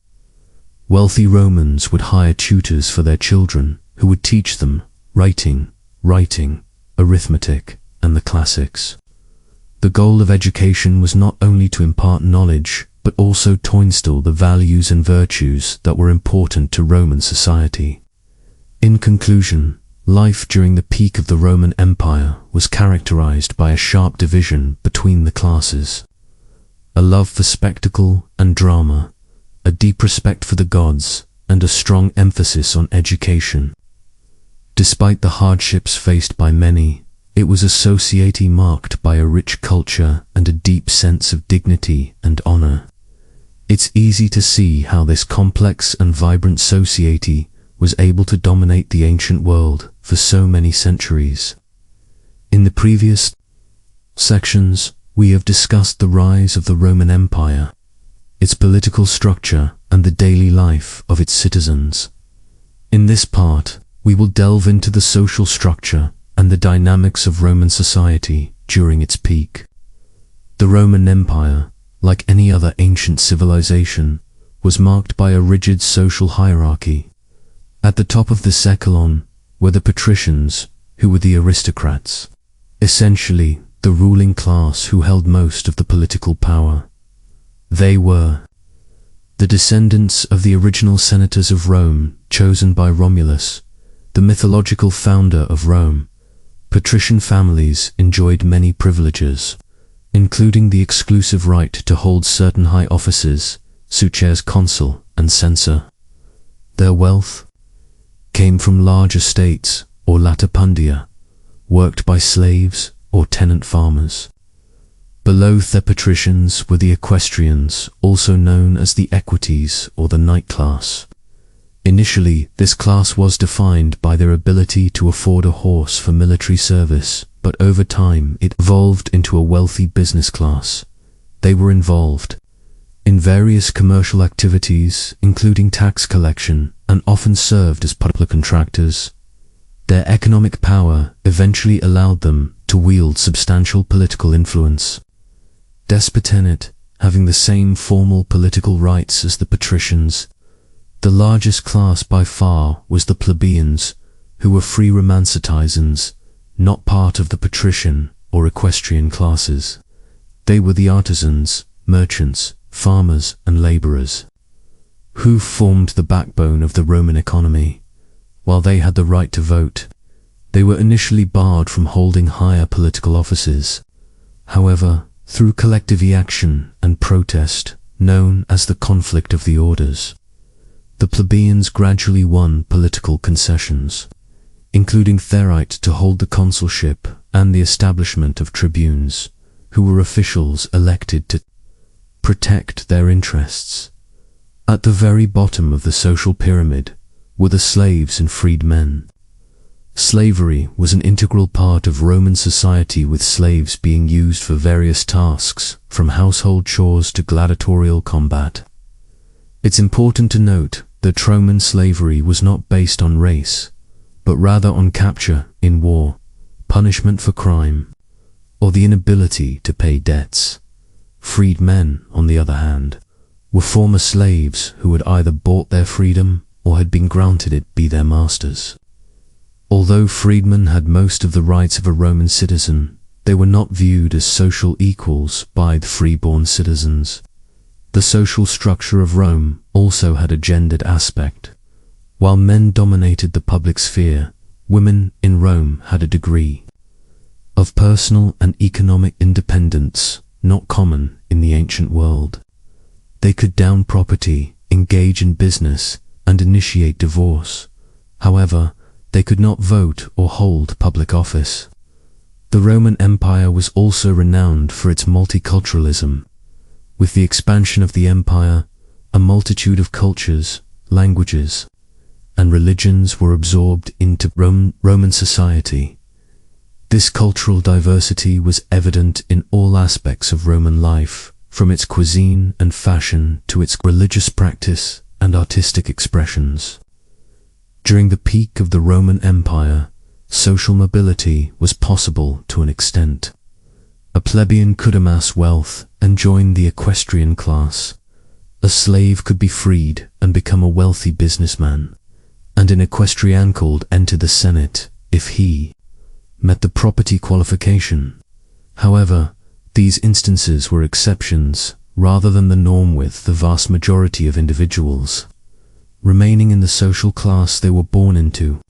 Wealthy Romans would hire tutors for their children, who would teach them writing, arithmetic, and the classics. The goal of education was not only to impart knowledge, but also to instill the values and virtues that were important to Roman society. In conclusion, life during the peak of the Roman Empire was characterized by a sharp division between the classes. A love for spectacle and drama, a deep respect for the gods, and a strong emphasis on education. Despite the hardships faced by many, it was a society marked by a rich culture and a deep sense of dignity and honor. It's easy to see how this complex and vibrant society was able to dominate the ancient world for so many centuries. In the previous sections, we have discussed the rise of the Roman Empire, its political structure, and the daily life of its citizens. In this part, we will delve into the social structure and the dynamics of Roman society during its peak. The Roman Empire, like any other ancient civilization, was marked by a rigid social hierarchy. At the top of the echelon were the patricians, who were the aristocrats, essentially the ruling class who held most of the political power. They were the descendants of the original senators of Rome, chosen by Romulus, the mythological founder of Rome. Patrician families enjoyed many privileges, including the exclusive right to hold certain high offices, such as consul and censor. Their wealth came from large estates, or latifundia, worked by slaves or tenant farmers. Below the patricians were the equestrians, also known as the equites or the knight class. Initially, this class was defined by their ability to afford a horse for military service, but over time it evolved into a wealthy business class. They were involved in various commercial activities, including tax collection, and often served as public contractors. Their economic power eventually allowed them to wield substantial political influence. Despotenate, having the same formal political rights as the patricians. The largest class by far was the plebeians, who were free Roman citizens, not part of the patrician or equestrian classes. They were the artisans, merchants, farmers, and laborers, who formed the backbone of the Roman economy. While they had the right to vote, they were initially barred from holding higher political offices. However, through collective action and protest, known as the conflict of the orders. The plebeians gradually won political concessions, including right to hold the consulship and the establishment of tribunes, who were officials elected to protect their interests. At the very bottom of the social pyramid were the slaves and freedmen. Slavery was an integral part of Roman society, with slaves being used for various tasks, from household chores to gladiatorial combat. It's important to note that Roman slavery was not based on race, but rather on capture in war, punishment for crime, or the inability to pay debts. Freedmen, on the other hand, were former slaves who had either bought their freedom or had been granted it by their masters. Although freedmen had most of the rights of a Roman citizen, they were not viewed as social equals by the freeborn citizens. The social structure of Rome also had a gendered aspect. While men dominated the public sphere, women in Rome had a degree of personal and economic independence not common in the ancient world. They could down property, engage in business, and initiate divorce. However, they could not vote or hold public office. The Roman Empire was also renowned for its multiculturalism. With the expansion of the empire, a multitude of cultures, languages, and religions were absorbed into Roman society. This cultural diversity was evident in all aspects of Roman life, from its cuisine and fashion to its religious practice and artistic expressions. During the peak of the Roman Empire, social mobility was possible to an extent. A plebeian could amass wealth and join the equestrian class. A slave could be freed and become a wealthy businessman, and an equestrian could enter the Senate if he met the property qualification. However, these instances were exceptions rather than the norm, with the vast majority of individuals remaining in the social class they were born into.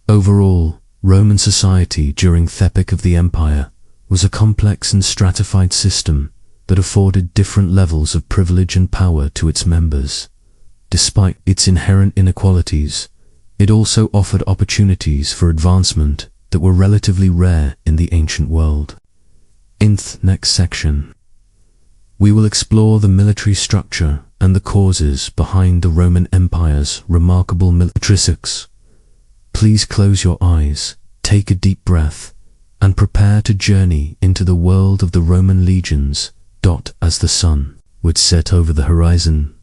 Overall, Roman society during the epoch of the empire was a complex and stratified system that afforded different levels of privilege and power to its members. Despite its inherent inequalities, it also offered opportunities for advancement that were relatively rare in the ancient world. In the next section, we will explore the military structure and the causes behind the Roman Empire's remarkable patricians. Please close your eyes, take a deep breath, and prepare to journey into the world of the Roman legions. As the sun would set over the horizon,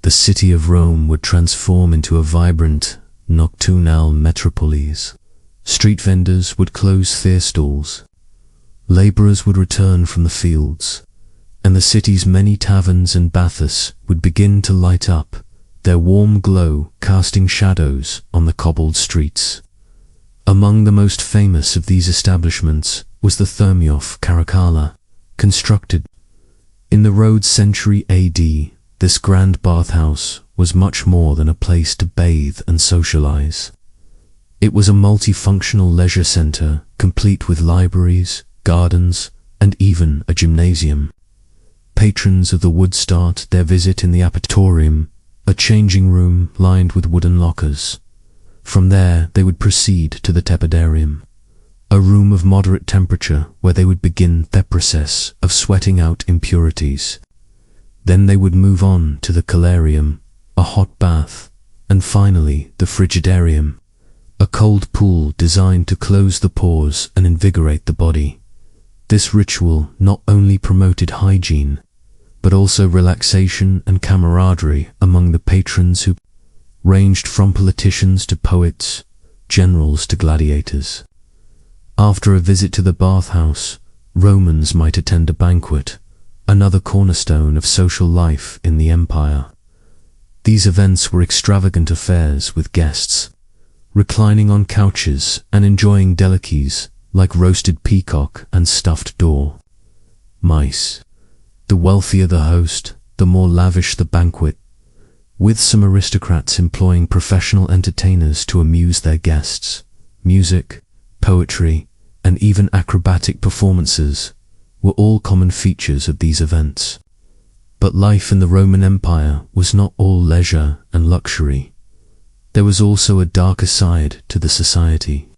the city of Rome would transform into a vibrant, nocturnal metropolis. Street vendors would close their stalls, laborers would return from the fields, and the city's many taverns and bathhouses would begin to light up, their warm glow casting shadows on the cobbled streets. Among the most famous of these establishments was the Thermae Caracalla, constructed in the Rhodes century AD. This grand bathhouse was much more than a place to bathe and socialize. It was a multifunctional leisure center, complete with libraries, gardens, and even a gymnasium. Patrons of the would start their visit in the appatorium, a changing room lined with wooden lockers. From there they would proceed to the tepidarium, a room of moderate temperature where they would begin the process of sweating out impurities. Then they would move on to the colarium, a hot bath, and finally the frigidarium, a cold pool designed to close the pores and invigorate the body. This ritual not only promoted hygiene, but also relaxation and camaraderie among the patrons, who ranged from politicians to poets, generals to gladiators. After a visit to the bathhouse, Romans might attend a banquet, another cornerstone of social life in the empire. These events were extravagant affairs, with guests reclining on couches and enjoying delicacies like roasted peacock and stuffed mice. The wealthier the host, the more lavish the banquet, with some aristocrats employing professional entertainers to amuse their guests. Music, poetry, and even acrobatic performances were all common features of these events. But life in the Roman Empire was not all leisure and luxury. There was also a darker side to the society,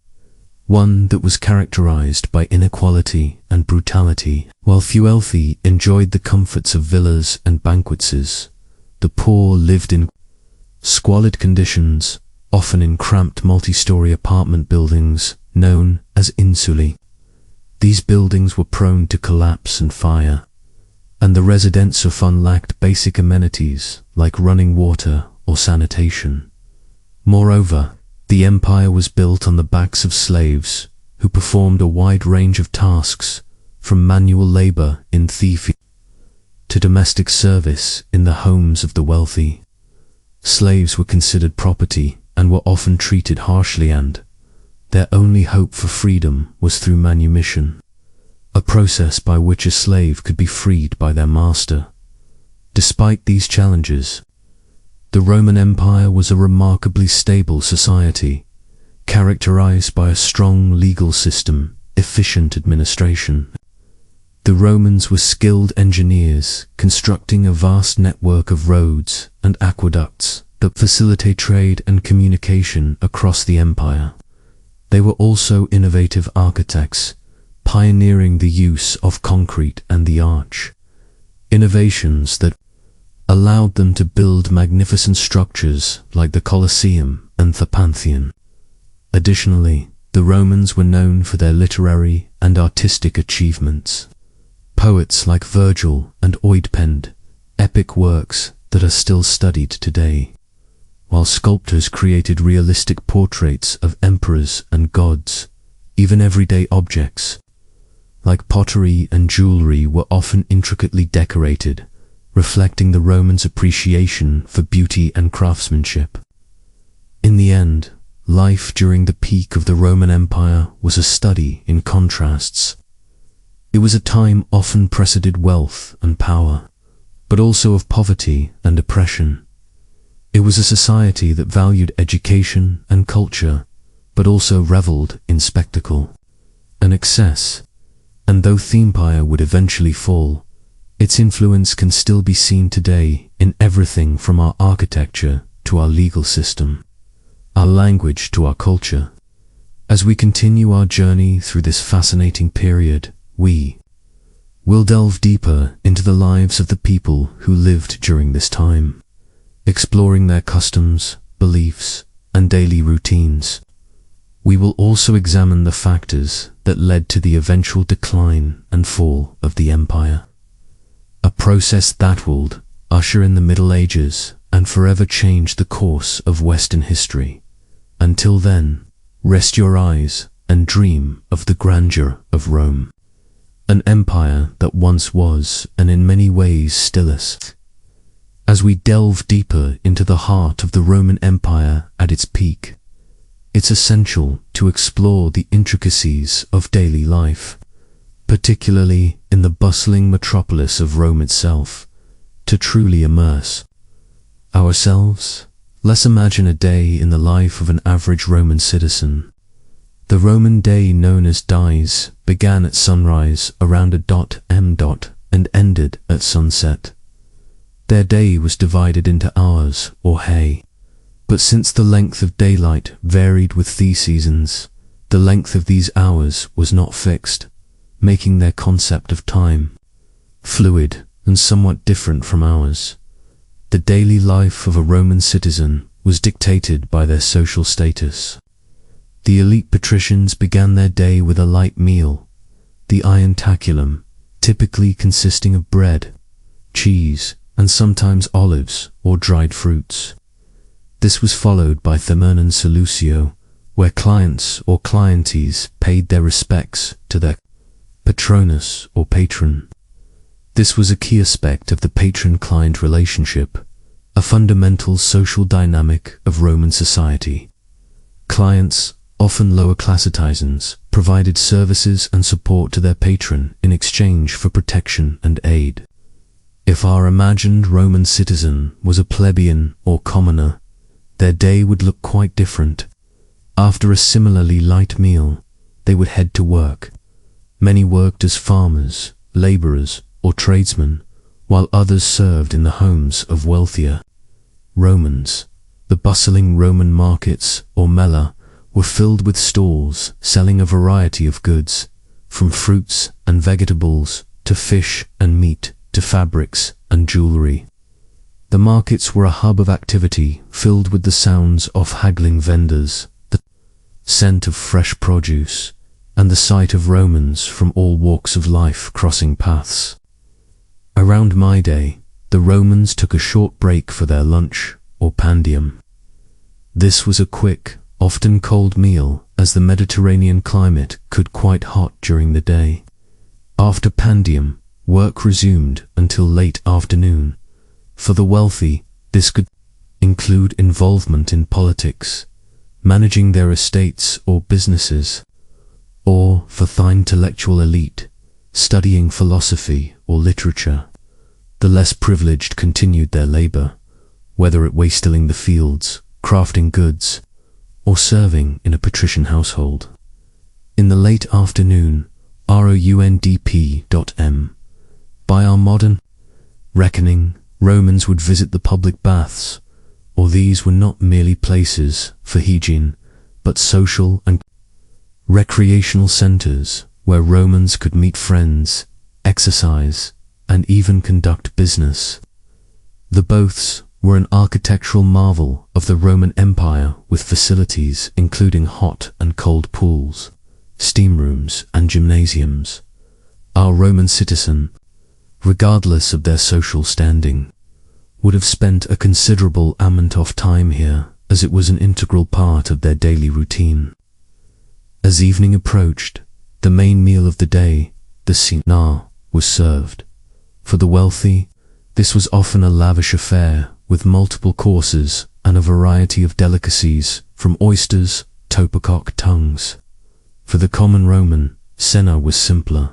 one that was characterized by inequality and brutality. While few wealthy enjoyed the comforts of villas and banquets, the poor lived in squalid conditions, often in cramped multi-story apartment buildings known as insulae. These buildings were prone to collapse and fire, and the residents often lacked basic amenities like running water or sanitation. Moreover, the empire was built on the backs of slaves who performed a wide range of tasks, from manual labor in thieving to domestic service in the homes of the wealthy. Slaves were considered property and were often treated harshly, and their only hope for freedom was through manumission, a process by which a slave could be freed by their master. Despite these challenges, the Roman Empire was a remarkably stable society, characterized by a strong legal system, efficient administration. The Romans were skilled engineers, constructing a vast network of roads and aqueducts that facilitate trade and communication across the empire. They were also innovative architects, pioneering the use of concrete and the arch, innovations that allowed them to build magnificent structures like the Colosseum and the Pantheon. Additionally, the Romans were known for their literary and artistic achievements. Poets like Virgil and Ovid penned epic works that are still studied today, while sculptors created realistic portraits of emperors and gods. Even everyday objects, like pottery and jewelry, were often intricately decorated, reflecting the Romans' appreciation for beauty and craftsmanship. In the end, life during the peak of the Roman Empire was a study in contrasts. It was a time often preceded wealth and power, but also of poverty and oppression. It was a society that valued education and culture, but also reveled in spectacle and excess. And though the empire would eventually fall, its influence can still be seen today in everything from our architecture to our legal system, our language to our culture. As we continue our journey through this fascinating period, we will delve deeper into the lives of the people who lived during this time, exploring their customs, beliefs, and daily routines. We will also examine the factors that led to the eventual decline and fall of the empire, a process that would usher in the Middle Ages and forever change the course of Western history. Until then, rest your eyes and dream of the grandeur of Rome, an empire that once was and in many ways still is. As we delve deeper into the heart of the Roman Empire at its peak, it's essential to explore the intricacies of daily life, particularly in the bustling metropolis of Rome itself. To truly immerse ourselves, let's imagine a day in the life of an average Roman citizen. The Roman day, known as dies, began at sunrise around a.m. and ended at sunset. Their day was divided into hours or hay. But since the length of daylight varied with the seasons, the length of these hours was not fixed, making their concept of time fluid and somewhat different from ours. The daily life of a Roman citizen was dictated by their social status. The elite patricians began their day with a light meal, the irontaculum, typically consisting of bread, cheese, and sometimes olives or dried fruits. This was followed by Themernon Salucio, where clients or clientes paid their respects to their patronus or patron. This was a key aspect of the patron-client relationship, a fundamental social dynamic of Roman society. Clients, often lower-class citizens, provided services and support to their patron in exchange for protection and aid. If our imagined Roman citizen was a plebeian or commoner, their day would look quite different. After a similarly light meal, they would head to work. Many worked as farmers, laborers, or tradesmen, while others served in the homes of wealthier Romans. The bustling Roman markets, or mela, were filled with stalls selling a variety of goods, from fruits and vegetables to fish and meat to fabrics and jewelry. The markets were a hub of activity filled with the sounds of haggling vendors, the scent of fresh produce, and the sight of Romans from all walks of life crossing paths. Around my day, the Romans took a short break for their lunch, or pandium. This was a quick, often cold meal, as the Mediterranean climate could quite hot during the day. After pandium, work resumed until late afternoon. For the wealthy, this could include involvement in politics, managing their estates or businesses, or for the intellectual elite, studying philosophy or literature. The less privileged continued their labor, whether it was tilling the fields, crafting goods, or serving in a patrician household. In the late afternoon, roundp.m. By our modern reckoning, Romans would visit the public baths, or these were not merely places for hygiene, but social and recreational centers where Romans could meet friends, exercise, and even conduct business. The baths were an architectural marvel of the Roman Empire, with facilities including hot and cold pools, steam rooms, and gymnasiums. Our Roman citizen, regardless of their social standing, would have spent a considerable amount of time here, as it was an integral part of their daily routine. As evening approached, the main meal of the day, the cena, was served. For the wealthy, this was often a lavish affair, with multiple courses and a variety of delicacies, from oysters to peacock tongues. For the common Roman, cena was simpler,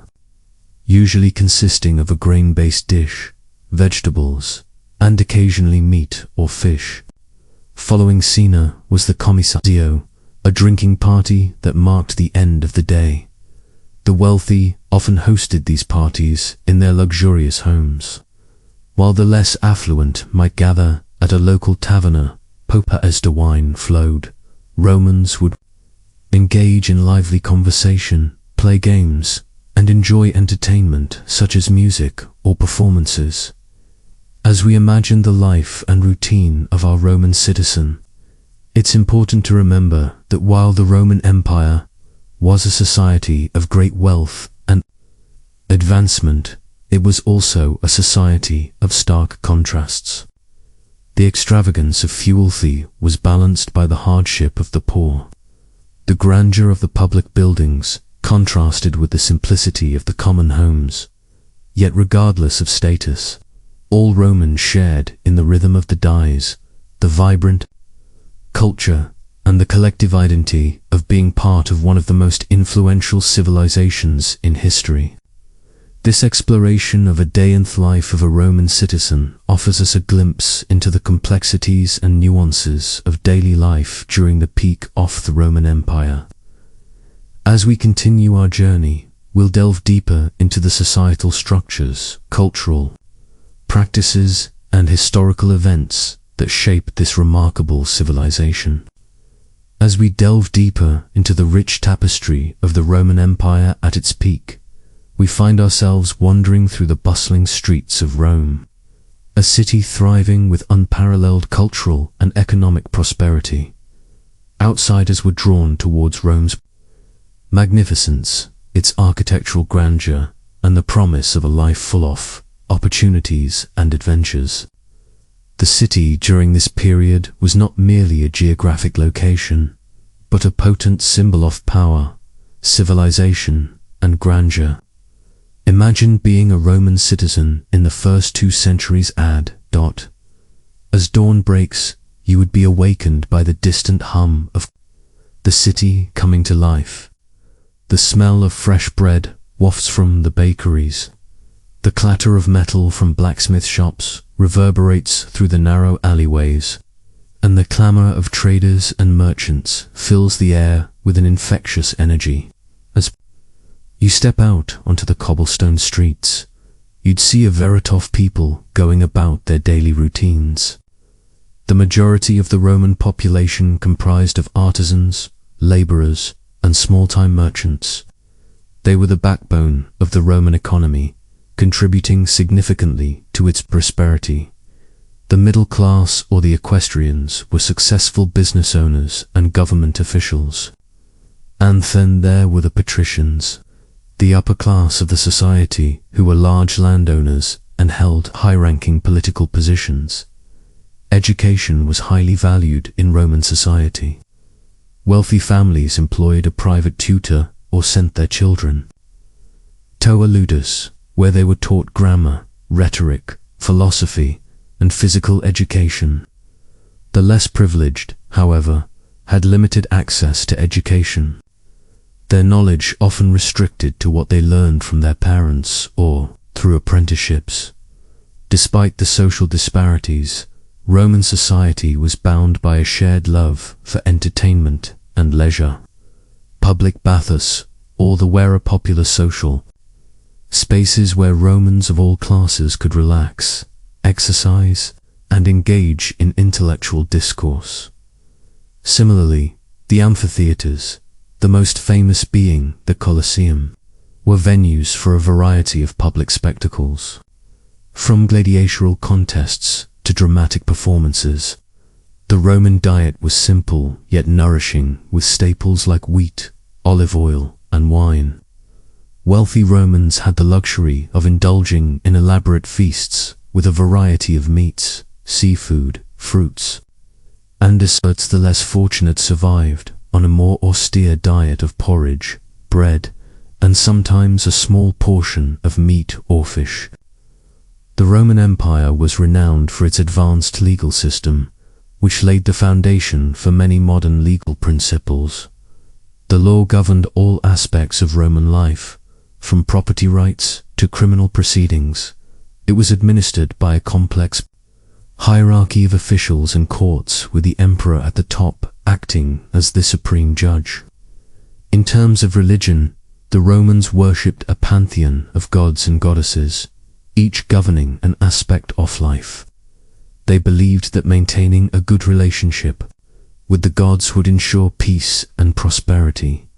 usually consisting of a grain-based dish, vegetables, and occasionally meat or fish. Following cena was the commissatio, a drinking party that marked the end of the day. The wealthy often hosted these parties in their luxurious homes, while the less affluent might gather at a local taverna. As the wine flowed, Romans would engage in lively conversation, play games, and enjoy entertainment such as music or performances. As we imagine the life and routine of our Roman citizen, it's important to remember that while the Roman Empire was a society of great wealth and advancement, it was also a society of stark contrasts. The extravagance of wealthy was balanced by the hardship of the poor. The grandeur of the public buildings contrasted with the simplicity of the common homes. Yet regardless of status, all Romans shared in the rhythm of the dies, the vibrant culture, and the collective identity of being part of one of the most influential civilizations in history. This exploration of a day in the life of a Roman citizen offers us a glimpse into the complexities and nuances of daily life during the peak of the Roman Empire. As we continue our journey, we'll delve deeper into the societal structures, cultural practices, and historical events that shaped this remarkable civilization. As we delve deeper into the rich tapestry of the Roman Empire at its peak, we find ourselves wandering through the bustling streets of Rome, a city thriving with unparalleled cultural and economic prosperity. Outsiders were drawn towards Rome's magnificence, its architectural grandeur, and the promise of a life full of opportunities and adventures. The city during this period was not merely a geographic location, but a potent symbol of power, civilization, and grandeur. Imagine being a Roman citizen in the first 2 centuries AD. As dawn breaks, you would be awakened by the distant hum of the city coming to life. The smell of fresh bread wafts from the bakeries. The clatter of metal from blacksmith shops reverberates through the narrow alleyways, and the clamor of traders and merchants fills the air with an infectious energy. As you step out onto the cobblestone streets, you'd see a variety of people going about their daily routines. The majority of the Roman population comprised of artisans, laborers, and small-time merchants. They were the backbone of the Roman economy, contributing significantly to its prosperity. The middle class or the equestrians were successful business owners and government officials. And then there were the patricians, the upper class of the society who were large landowners and held high-ranking political positions. Education was highly valued in Roman society. Wealthy families employed a private tutor or sent their children. Toa ludus, where they were taught grammar, rhetoric, philosophy, and physical education. The less privileged, however, had limited access to education. Their knowledge often restricted to what they learned from their parents or through apprenticeships. Despite the social disparities, Roman society was bound by a shared love for entertainment and leisure. Public bathhouses, or the where popular social spaces where Romans of all classes could relax, exercise, and engage in intellectual discourse. Similarly, the amphitheaters, the most famous being the Colosseum, were venues for a variety of public spectacles. From gladiatorial contests to dramatic performances, the Roman diet was simple yet nourishing, with staples like wheat, olive oil, and wine. Wealthy Romans had the luxury of indulging in elaborate feasts with a variety of meats, seafood, fruits, and desserts. The less fortunate survived on a more austere diet of porridge, bread, and sometimes a small portion of meat or fish. The Roman Empire was renowned for its advanced legal system, which laid the foundation for many modern legal principles. The law governed all aspects of Roman life, from property rights to criminal proceedings. It was administered by a complex hierarchy of officials and courts, with the emperor at the top acting as the supreme judge. In terms of religion, the Romans worshipped a pantheon of gods and goddesses, each governing an aspect of life. They believed that maintaining a good relationship with the gods would ensure peace and prosperity.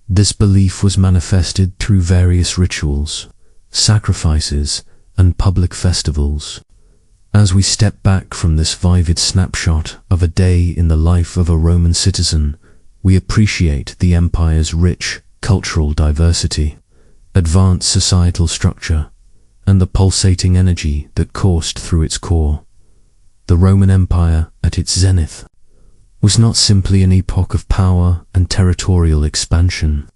This belief was manifested through various rituals, sacrifices, and public festivals. As we step back from this vivid snapshot of a day in the life of a Roman citizen, we appreciate the empire's rich cultural diversity, advanced societal structure, and the pulsating energy that coursed through its core. The Roman Empire, at its zenith, was not simply an epoch of power and territorial expansion,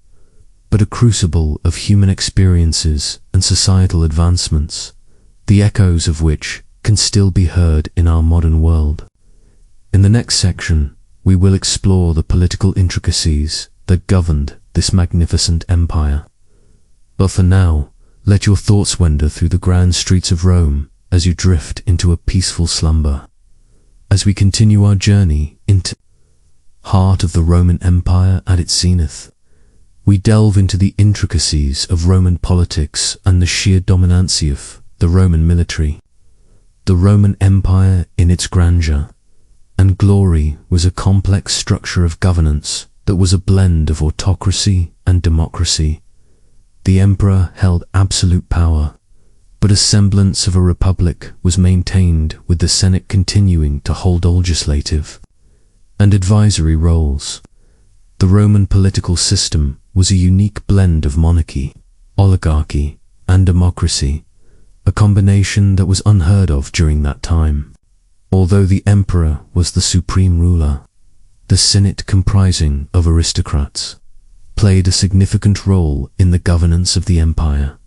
but a crucible of human experiences and societal advancements, the echoes of which can still be heard in our modern world. In the next section, we will explore the political intricacies that governed this magnificent empire. But for now, let your thoughts wander through the grand streets of Rome as you drift into a peaceful slumber. As we continue our journey into the heart of the Roman Empire at its zenith, we delve into the intricacies of Roman politics and the sheer dominance of the Roman military. The Roman Empire, in its grandeur and glory, was a complex structure of governance that was a blend of autocracy and democracy. The emperor held absolute power, but a semblance of a republic was maintained, with the Senate continuing to hold legislative and advisory roles. The Roman political system was a unique blend of monarchy, oligarchy, and democracy, a combination that was unheard of during that time. Although the emperor was the supreme ruler, the Senate, comprising of aristocrats, played a significant role in the governance of the empire.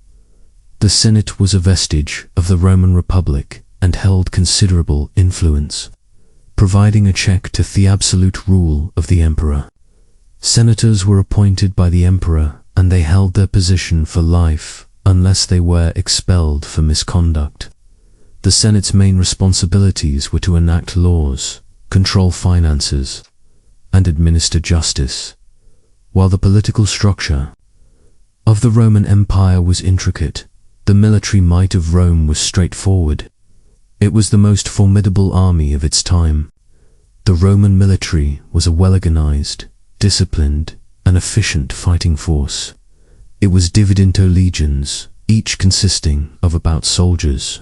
The Senate was a vestige of the Roman Republic and held considerable influence, providing a check to the absolute rule of the emperor. Senators were appointed by the emperor, and they held their position for life unless they were expelled for misconduct. The Senate's main responsibilities were to enact laws, control finances, and administer justice. While the political structure of the Roman Empire was intricate, The military might of Rome was straightforward. It was the most formidable army of its time. The Roman military was a well-organized, disciplined, and efficient fighting force. It was divided into legions, each consisting of about soldiers.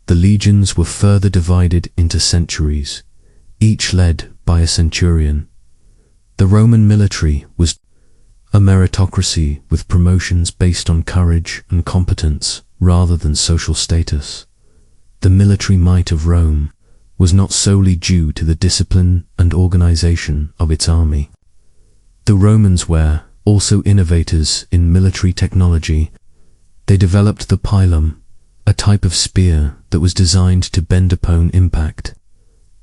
The legions were further divided into centuries, each led by a centurion. The Roman military was a meritocracy with promotions based on courage and competence rather than social status. The military might of Rome was not solely due to the discipline and organization of its army. The Romans were also innovators in military technology. They developed the pilum, a type of spear that was designed to bend upon impact,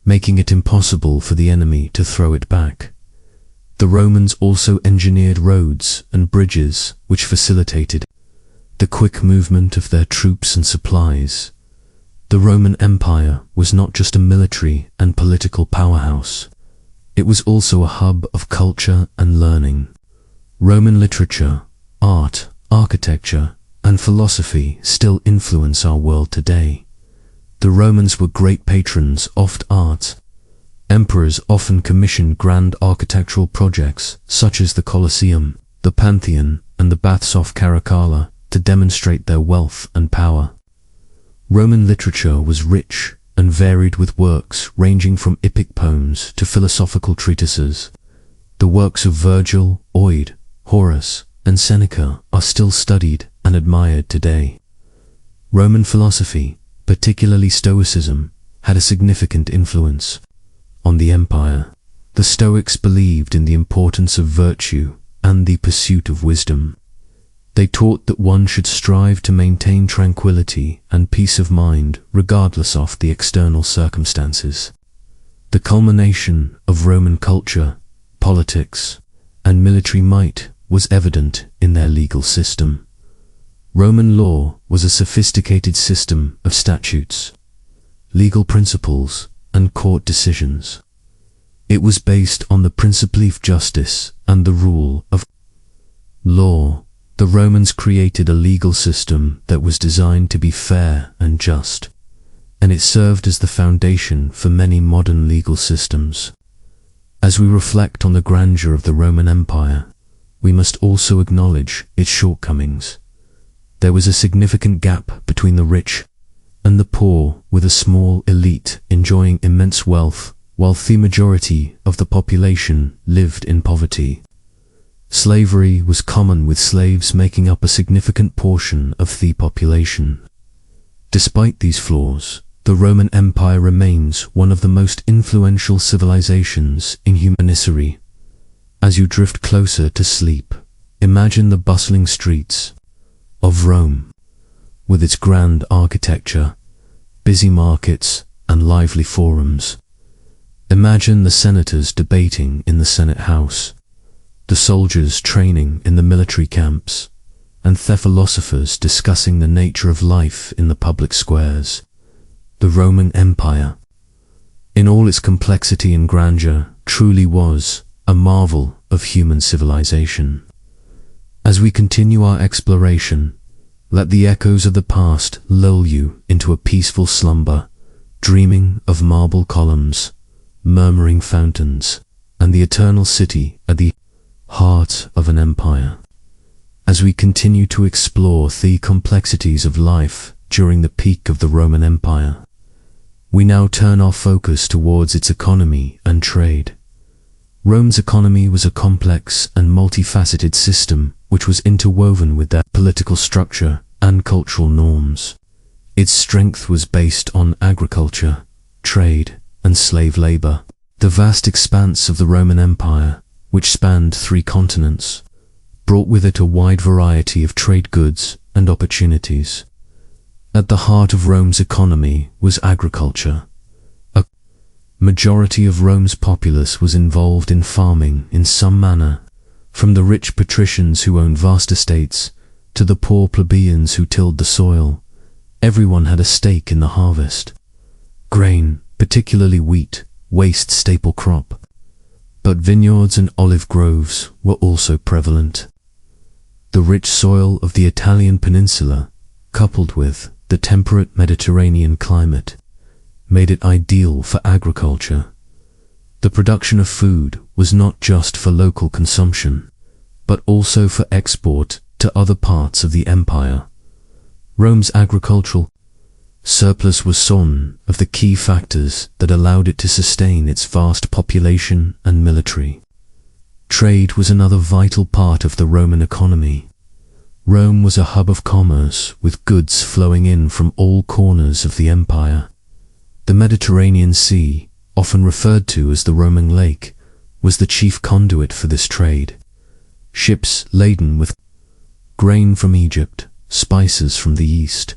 making it impossible for the enemy to throw it back. The Romans also engineered roads and bridges which facilitated the quick movement of their troops and supplies. The Roman Empire was not just a military and political powerhouse. It was also a hub of culture and learning. Roman literature, art, architecture, and philosophy still influence our world today. The Romans were great patrons of art. Emperors often commissioned grand architectural projects such as the Colosseum, the Pantheon, and the Baths of Caracalla to demonstrate their wealth and power. Roman literature was rich and varied with works ranging from epic poems to philosophical treatises. The works of Virgil, Ovid, Horace, and Seneca are still studied and admired today. Roman philosophy, particularly Stoicism, had a significant influence on the empire. The Stoics believed in the importance of virtue and the pursuit of wisdom. They taught that one should strive to maintain tranquility and peace of mind regardless of the external circumstances. The culmination of Roman culture, politics, and military might was evident in their legal system. Roman law was a sophisticated system of statutes, legal principles, and court decisions. It was based on the principle of justice and the rule of law. The Romans created a legal system that was designed to be fair and just, and it served as the foundation for many modern legal systems. As we reflect on the grandeur of the Roman Empire, we must also acknowledge its shortcomings. There was a significant gap between the rich and the poor, with a small elite enjoying immense wealth, while the majority of the population lived in poverty. Slavery was common, with slaves making up a significant portion of the population. Despite these flaws, the Roman Empire remains one of the most influential civilizations in human history. As you drift closer to sleep, imagine the bustling streets of Rome, with its grand architecture, busy markets, and lively forums. Imagine the senators debating in the Senate House, the soldiers training in the military camps, and the philosophers discussing the nature of life in the public squares. The Roman Empire, in all its complexity and grandeur, truly was a marvel of human civilization. As we continue our exploration, let the echoes of the past lull you into a peaceful slumber, dreaming of marble columns, murmuring fountains, and the eternal city at the heart of an empire. As we continue to explore the complexities of life during the peak of the Roman Empire, we now turn our focus towards its economy and trade. Rome's economy was a complex and multifaceted system which was interwoven with their political structure and cultural norms. Its strength was based on agriculture, trade, and slave labor. The vast expanse of the Roman Empire, which spanned 3 continents, brought with it a wide variety of trade goods and opportunities. At the heart of Rome's economy was agriculture. A majority of Rome's populace was involved in farming in some manner, from the rich patricians who owned vast estates to the poor plebeians who tilled the soil. Everyone had a stake in the harvest. Grain, particularly wheat, was the staple crop, but vineyards and olive groves were also prevalent. The rich soil of the Italian peninsula, coupled with the temperate Mediterranean climate, made it ideal for agriculture. The production of food was not just for local consumption, but also for export to other parts of the empire. Rome's agricultural surplus was one of the key factors that allowed it to sustain its vast population and military. Trade was another vital part of the Roman economy. Rome was a hub of commerce, with goods flowing in from all corners of the empire. The Mediterranean Sea, often referred to as the Roman Lake, was the chief conduit for this trade. Ships laden with grain from Egypt, spices from the east,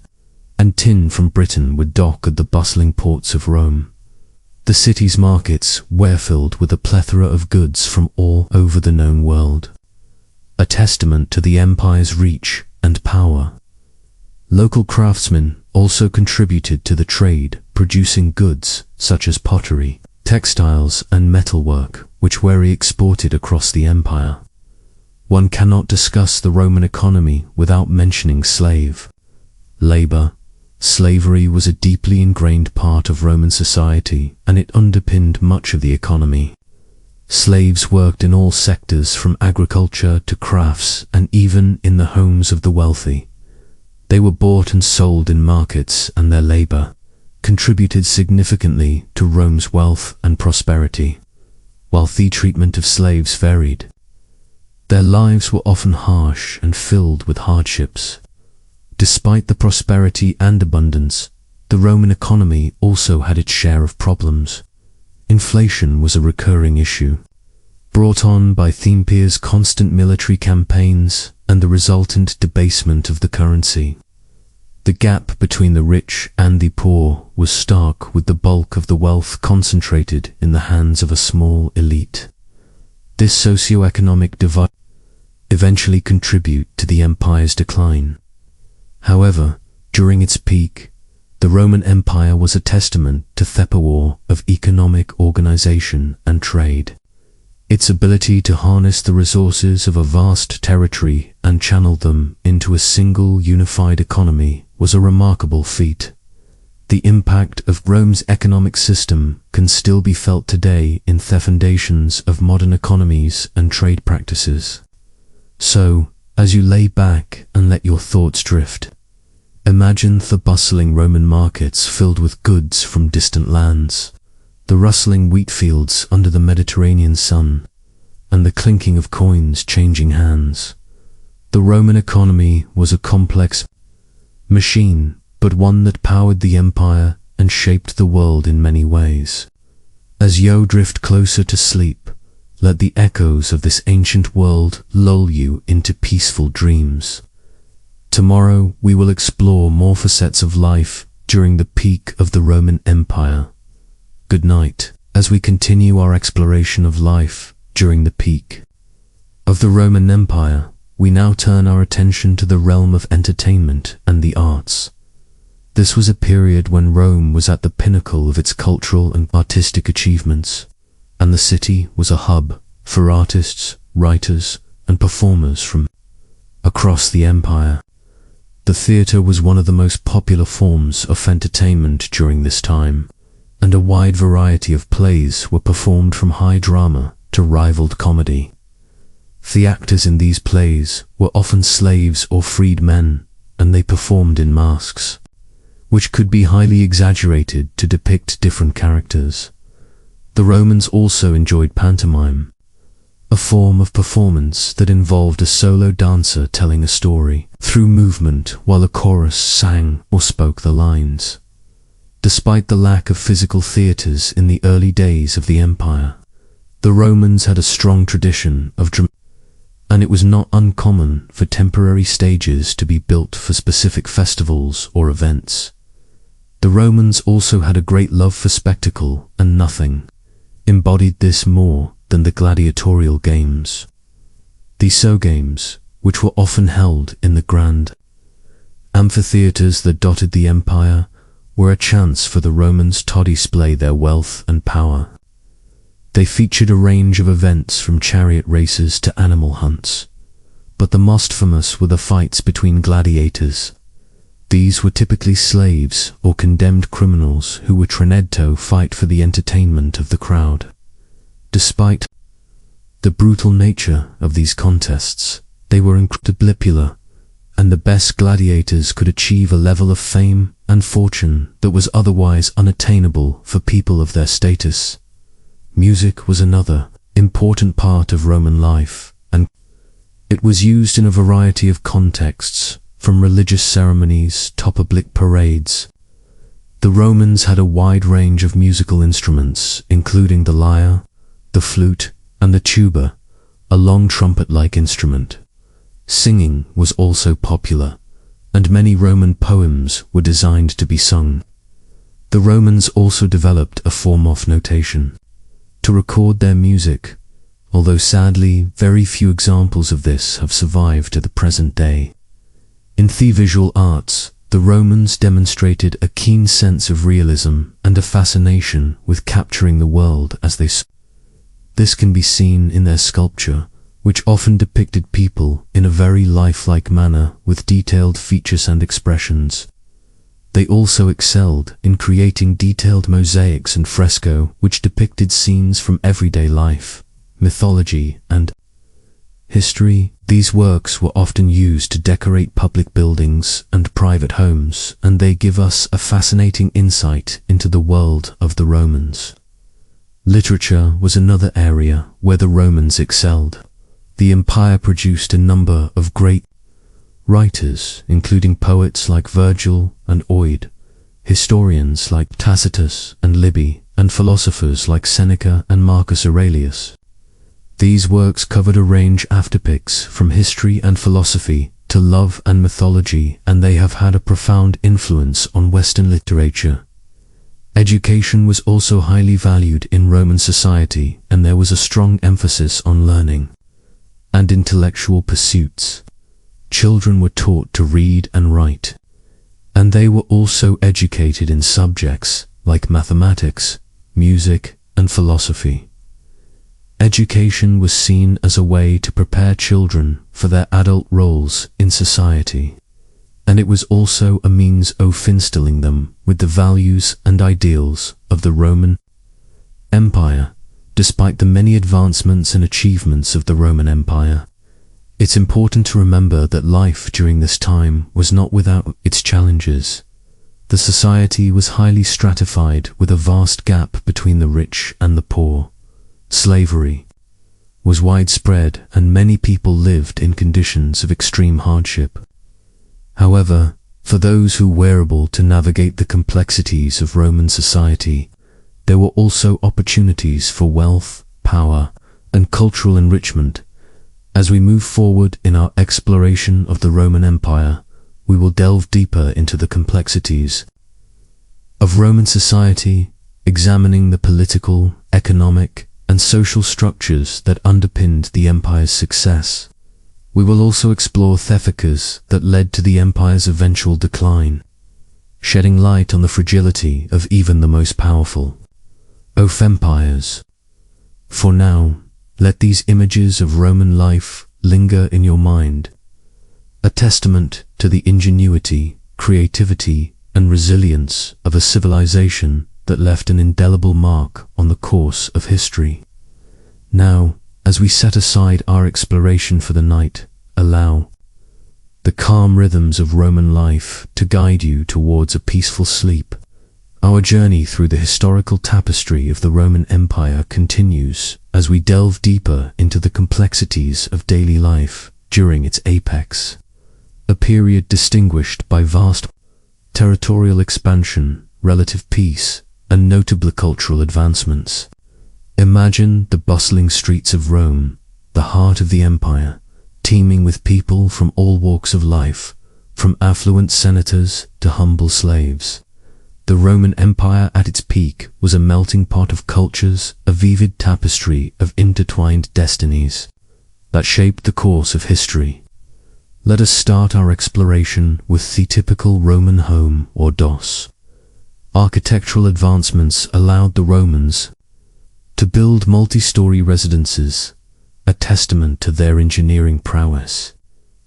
and tin from Britain would dock at the bustling ports of Rome. The city's markets were filled with a plethora of goods from all over the known world, a testament to the empire's reach and power. Local craftsmen also contributed to the trade, producing goods such as pottery, textiles, and metalwork, which were exported across the empire. One cannot discuss the Roman economy without mentioning slave labor. Slavery was a deeply ingrained part of Roman society, and it underpinned much of the economy. Slaves worked in all sectors from agriculture to crafts, and even in the homes of the wealthy. They were bought and sold in markets, and their labor contributed significantly to Rome's wealth and prosperity. While the treatment of slaves varied, their lives were often harsh and filled with hardships. Despite the prosperity and abundance, the Roman economy also had its share of problems. Inflation was a recurring issue, brought on by the empire's constant military campaigns and the resultant debasement of the currency. The gap between the rich and the poor was stark, with the bulk of the wealth concentrated in the hands of a small elite. This socio-economic divide eventually contributed to the empire's decline. However, during its peak, the Roman Empire was a testament to the power of economic organization and trade. Its ability to harness the resources of a vast territory and channel them into a single unified economy was a remarkable feat. The impact of Rome's economic system can still be felt today in the foundations of modern economies and trade practices. So, as you lay back and let your thoughts drift, imagine the bustling Roman markets filled with goods from distant lands, the rustling wheat fields under the Mediterranean sun, and the clinking of coins changing hands. The Roman economy was a complex machine, but one that powered the empire and shaped the world in many ways. As you drift closer to sleep, let the echoes of this ancient world lull you into peaceful dreams. Tomorrow we will explore more facets of life during the peak of the Roman Empire. Good night, as we continue our exploration of life during the peak of the Roman Empire. We now turn our attention to the realm of entertainment and the arts. This was a period when Rome was at the pinnacle of its cultural and artistic achievements, and the city was a hub for artists, writers, and performers from across the empire. The theatre was one of the most popular forms of entertainment during this time, and a wide variety of plays were performed, from high drama to ribald comedy. The actors in these plays were often slaves or freed men, and they performed in masks, which could be highly exaggerated to depict different characters. The Romans also enjoyed pantomime, a form of performance that involved a solo dancer telling a story through movement while a chorus sang or spoke the lines. Despite the lack of physical theatres in the early days of the empire, the Romans had a strong tradition of drama, and it was not uncommon for temporary stages to be built for specific festivals or events. The Romans also had a great love for spectacle, and nothing embodied this more than the gladiatorial games. These games, which were often held in the grand amphitheatres that dotted the empire, were a chance for the Romans to display their wealth and power. They featured a range of events from chariot races to animal hunts, but the most famous were the fights between gladiators. These were typically slaves or condemned criminals who were trained to fight for the entertainment of the crowd. Despite the brutal nature of these contests, they were incredibly popular, and the best gladiators could achieve a level of fame and fortune that was otherwise unattainable for people of their status. Music was another important part of Roman life, and it was used in a variety of contexts, from religious ceremonies to public parades. The Romans had a wide range of musical instruments, including the lyre, the flute, and the tuba, a long trumpet-like instrument. Singing was also popular, and many Roman poems were designed to be sung. The Romans also developed a form of notation to record their music, although sadly very few examples of this have survived to the present day. In the visual arts, the Romans demonstrated a keen sense of realism and a fascination with capturing the world as they saw. This can be seen in their sculpture, which often depicted people in a very lifelike manner with detailed features and expressions. They also excelled in creating detailed mosaics and fresco which depicted scenes from everyday life, mythology, and history. These works were often used to decorate public buildings and private homes, and they give us a fascinating insight into the world of the Romans. Literature was another area where the Romans excelled. The empire produced a number of great writers, including poets like Virgil and Ovid, historians like Tacitus and Livy, and philosophers like Seneca and Marcus Aurelius. These works covered a range of topics from history and philosophy to love and mythology, and they have had a profound influence on Western literature. Education was also highly valued in Roman society, and there was a strong emphasis on learning and intellectual pursuits. Children were taught to read and write, and they were also educated in subjects like mathematics, music, and philosophy. Education was seen as a way to prepare children for their adult roles in society, and it was also a means of instilling them with the values and ideals of the Roman Empire. Despite the many advancements and achievements of the Roman Empire, it's important to remember that life during this time was not without its challenges. The society was highly stratified with a vast gap between the rich and the poor. Slavery was widespread, and many people lived in conditions of extreme hardship. However, for those who were able to navigate the complexities of Roman society, there were also opportunities for wealth, power, and cultural enrichment. As we move forward in our exploration of the Roman Empire, we will delve deeper into the complexities of Roman society, examining the political, economic, and social structures that underpinned the empire's success. We will also explore the factors that led to the empire's eventual decline, shedding light on the fragility of even the most powerful of empires. For now, let these images of Roman life linger in your mind, a testament to the ingenuity, creativity, and resilience of a civilization that left an indelible mark on the course of history. Now, as we set aside our exploration for the night, allow the calm rhythms of Roman life to guide you towards a peaceful sleep. Our journey through the historical tapestry of the Roman Empire continues as we delve deeper into the complexities of daily life during its apex, a period distinguished by vast territorial expansion, relative peace, and notable cultural advancements. Imagine the bustling streets of Rome, the heart of the empire, teeming with people from all walks of life, from affluent senators to humble slaves. The Roman Empire at its peak was a melting pot of cultures, a vivid tapestry of intertwined destinies that shaped the course of history. Let us start our exploration with the typical Roman home or dos. Architectural advancements allowed the Romans to build multi-story residences, a testament to their engineering prowess.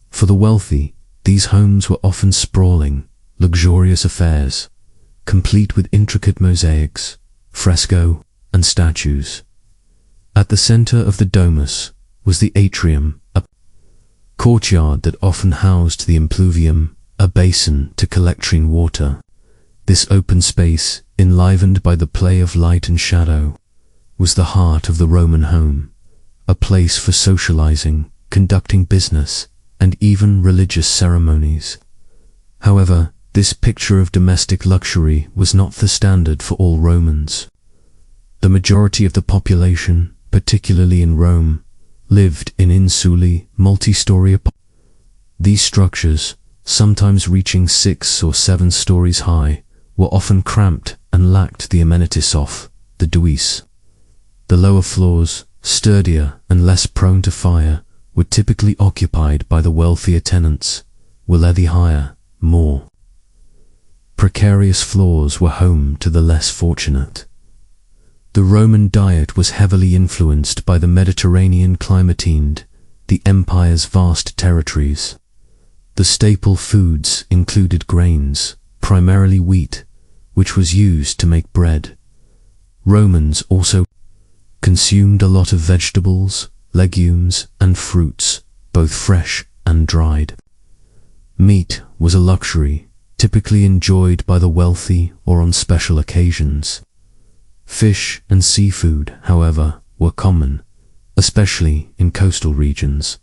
For the wealthy, these homes were often sprawling, luxurious affairs, complete with intricate mosaics, fresco, and statues. At the center of the domus was the atrium, a courtyard that often housed the impluvium, a basin to collect rain water. This open space, enlivened by the play of light and shadow, was the heart of the Roman home, a place for socializing, conducting business, and even religious ceremonies. However, this picture of domestic luxury was not the standard for all Romans. The majority of the population, particularly in Rome, lived in insulae, multi-story apartments. These structures, sometimes reaching 6 or 7 stories high, were often cramped and lacked the amenities of the duis. The lower floors, sturdier and less prone to fire, were typically occupied by the wealthier tenants, while the higher, more precarious floors were home to the less fortunate. The Roman diet was heavily influenced by the Mediterranean climate and the empire's vast territories. The staple foods included grains, primarily wheat, which was used to make bread. Romans also consumed a lot of vegetables, legumes, and fruits, both fresh and dried. Meat was a luxury, typically enjoyed by the wealthy or on special occasions. Fish and seafood, however, were common, especially in coastal regions.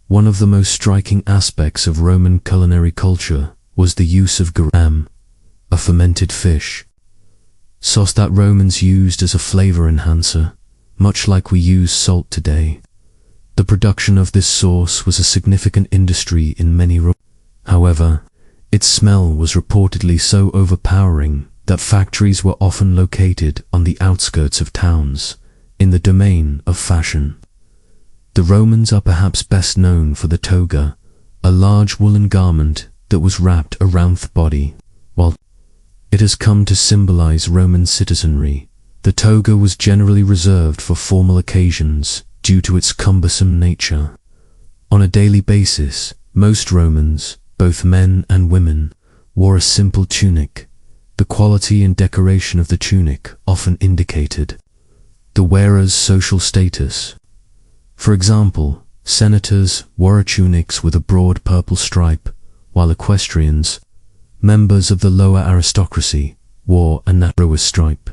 One of the most striking aspects of Roman culinary culture was the use of garum, a fermented fish, sauce that Romans used as a flavor enhancer, much like we use salt today. The production of this sauce was a significant industry in many Romans. However, its smell was reportedly so overpowering that factories were often located on the outskirts of towns, in the domain of fashion. The Romans are perhaps best known for the toga, a large woolen garment that was wrapped around the body. While it has come to symbolize Roman citizenry, the toga was generally reserved for formal occasions due to its cumbersome nature. On a daily basis, most Romans, both men and women, wore a simple tunic. The quality and decoration of the tunic often indicated the wearer's social status. For example, senators wore tunics with a broad purple stripe, while equestrians, members of the lower aristocracy, wore a narrower stripe.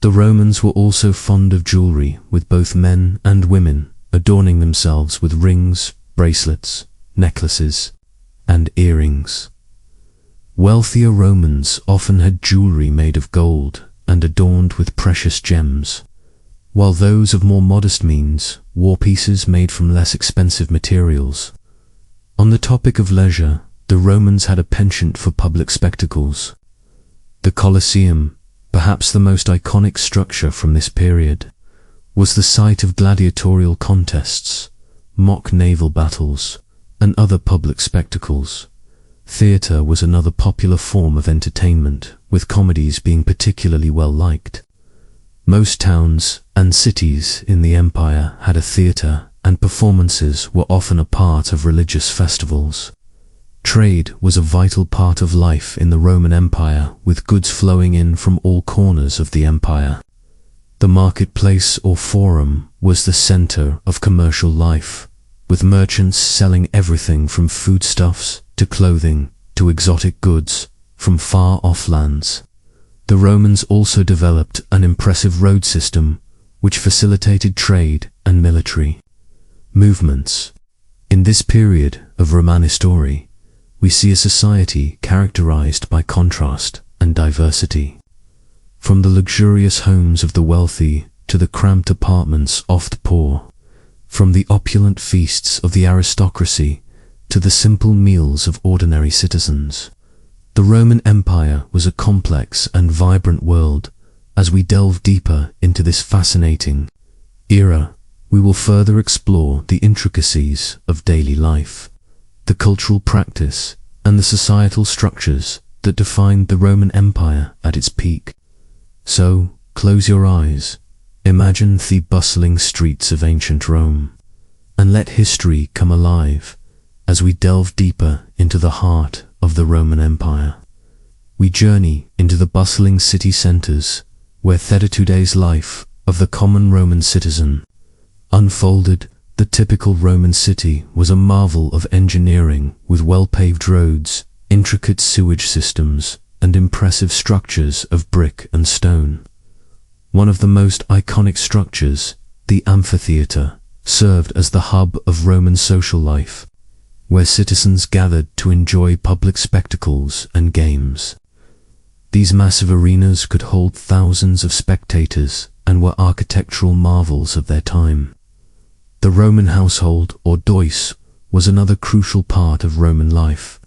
The Romans were also fond of jewelry, with both men and women adorning themselves with rings, bracelets, necklaces, and earrings. Wealthier Romans often had jewelry made of gold and adorned with precious gems, while those of more modest means wore pieces made from less expensive materials. On the topic of leisure, the Romans had a penchant for public spectacles. The Colosseum, perhaps the most iconic structure from this period, was the site of gladiatorial contests, mock naval battles, and other public spectacles. Theatre was another popular form of entertainment, with comedies being particularly well liked. Most towns and cities in the empire had a theatre, and performances were often a part of religious festivals. Trade was a vital part of life in the Roman Empire, with goods flowing in from all corners of the empire. The marketplace or forum was the center of commercial life, with merchants selling everything from foodstuffs to clothing to exotic goods from far-off lands. The Romans also developed an impressive road system which facilitated trade and military movements. In this period of Roman history, we see a society characterized by contrast and diversity. From the luxurious homes of the wealthy to the cramped apartments of the poor, from the opulent feasts of the aristocracy to the simple meals of ordinary citizens. The Roman Empire was a complex and vibrant world. As we delve deeper into this fascinating era, we will further explore the intricacies of daily life, the cultural practice, and the societal structures that defined the Roman Empire at its peak. So, close your eyes, imagine the bustling streets of ancient Rome, and let history come alive as we delve deeper into the heart of the Roman Empire. We journey into the bustling city centers, where 32 days' life of the common Roman citizen unfolded. The typical Roman city was a marvel of engineering, with well-paved roads, intricate sewage systems, and impressive structures of brick and stone. One of the most iconic structures, the amphitheater, served as the hub of Roman social life, where citizens gathered to enjoy public spectacles and games. These massive arenas could hold thousands of spectators and were architectural marvels of their time. The Roman household, or dois, was another crucial part of Roman life.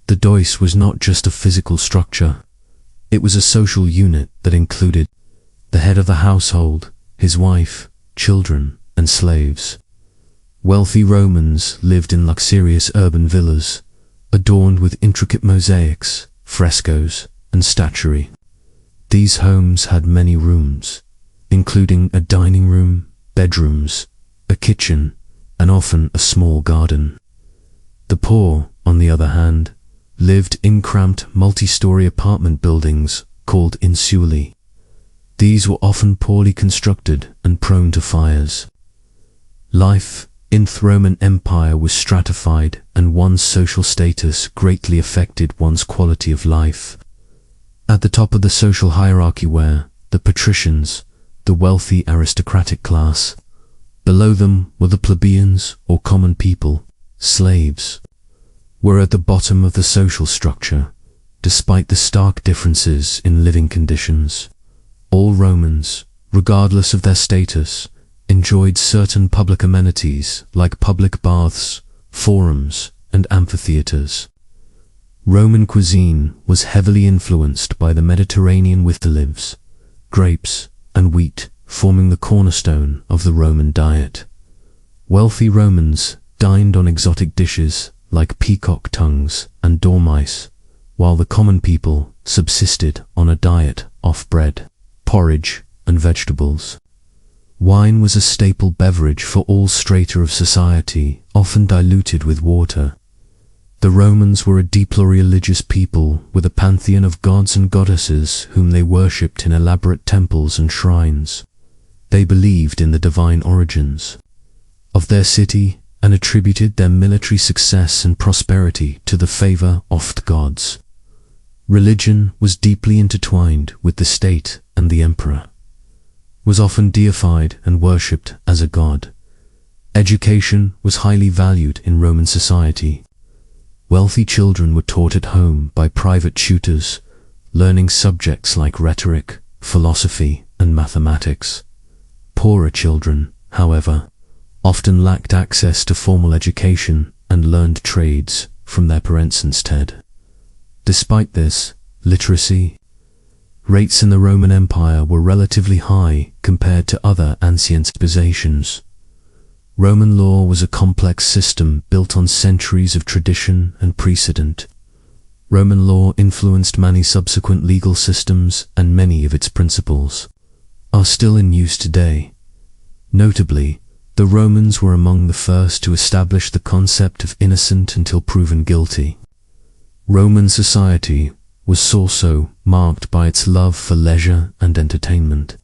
The dois was not just a physical structure. It was a social unit that included the head of the household, his wife, children, and slaves. Wealthy Romans lived in luxurious urban villas, adorned with intricate mosaics, frescoes, and statuary. These homes had many rooms, including a dining room, bedrooms, a kitchen, and often a small garden. The poor, on the other hand, lived in cramped multi-story apartment buildings called insulae. These were often poorly constructed and prone to fires. Life in the Roman Empire was stratified, and one's social status greatly affected one's quality of life. At the top of the social hierarchy were the patricians, the wealthy aristocratic class. Below them were the plebeians, or common people, slaves. Were at the bottom of the social structure. Despite the stark differences in living conditions, all Romans, regardless of their status, enjoyed certain public amenities like public baths, forums, and amphitheaters. Roman cuisine was heavily influenced by the Mediterranean, with olives, grapes, and wheat forming the cornerstone of the Roman diet. Wealthy Romans dined on exotic dishes like peacock tongues and dormice, while the common people subsisted on a diet of bread, porridge, and vegetables. Wine was a staple beverage for all strata of society, often diluted with water. The Romans were a deeply religious people, with a pantheon of gods and goddesses whom they worshipped in elaborate temples and shrines. They believed in the divine origins of their city and attributed their military success and prosperity to the favor of the gods. Religion was deeply intertwined with the state, and the emperor was often deified and worshipped as a god. Education was highly valued in Roman society. Wealthy children were taught at home by private tutors, learning subjects like rhetoric, philosophy, and mathematics. Poorer children, however, often lacked access to formal education and learned trades from their parents instead. Despite this, literacy rates in the Roman Empire were relatively high compared to other ancient civilizations. Roman law was a complex system built on centuries of tradition and precedent. Roman law influenced many subsequent legal systems, and many of its principles are still in use today. Notably, the Romans were among the first to establish the concept of innocent until proven guilty. Roman society was also marked by its love for leisure and entertainment.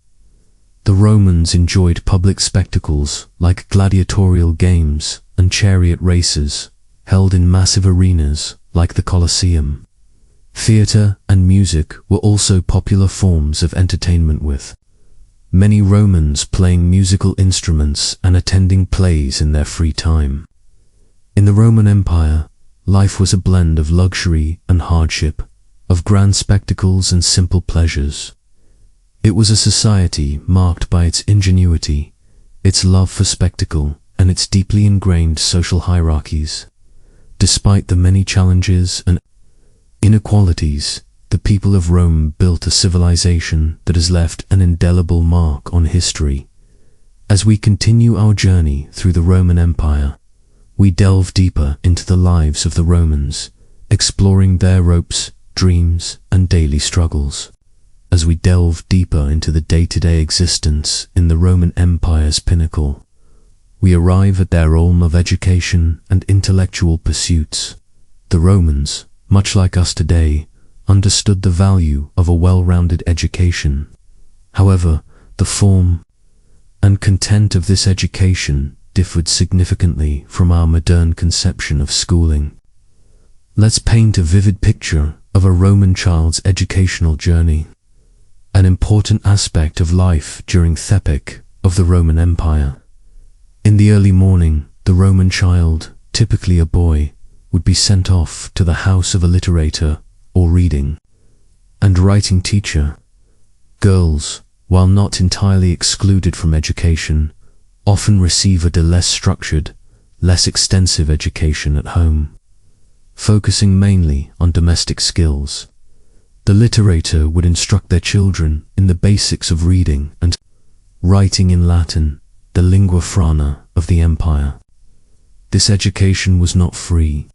The Romans enjoyed public spectacles like gladiatorial games and chariot races, held in massive arenas like the Colosseum. Theatre and music were also popular forms of entertainment, with many Romans playing musical instruments and attending plays in their free time. In the Roman Empire, life was a blend of luxury and hardship, of grand spectacles and simple pleasures. It was a society marked by its ingenuity, its love for spectacle, and its deeply ingrained social hierarchies. Despite the many challenges and inequalities, the people of Rome built a civilization that has left an indelible mark on history. As we continue our journey through the Roman Empire, we delve deeper into the lives of the Romans, exploring their hopes, dreams, and daily struggles. As we delve deeper into the day-to-day existence in the Roman Empire's pinnacle, we arrive at their realm of education and intellectual pursuits. The Romans, much like us today, understood the value of a well-rounded education. However, the form and content of this education differed significantly from our modern conception of schooling. Let's paint a vivid picture of a Roman child's educational journey, an important aspect of life during the epoch of the Roman Empire. In the early morning, the Roman child, typically a boy, would be sent off to the house of a literator or reading and writing teacher. Girls, while not entirely excluded from education, often receive a less structured, less extensive education at home, focusing mainly on domestic skills. The literator would instruct their children in the basics of reading and writing in Latin, the lingua franca of the empire. This education was not free,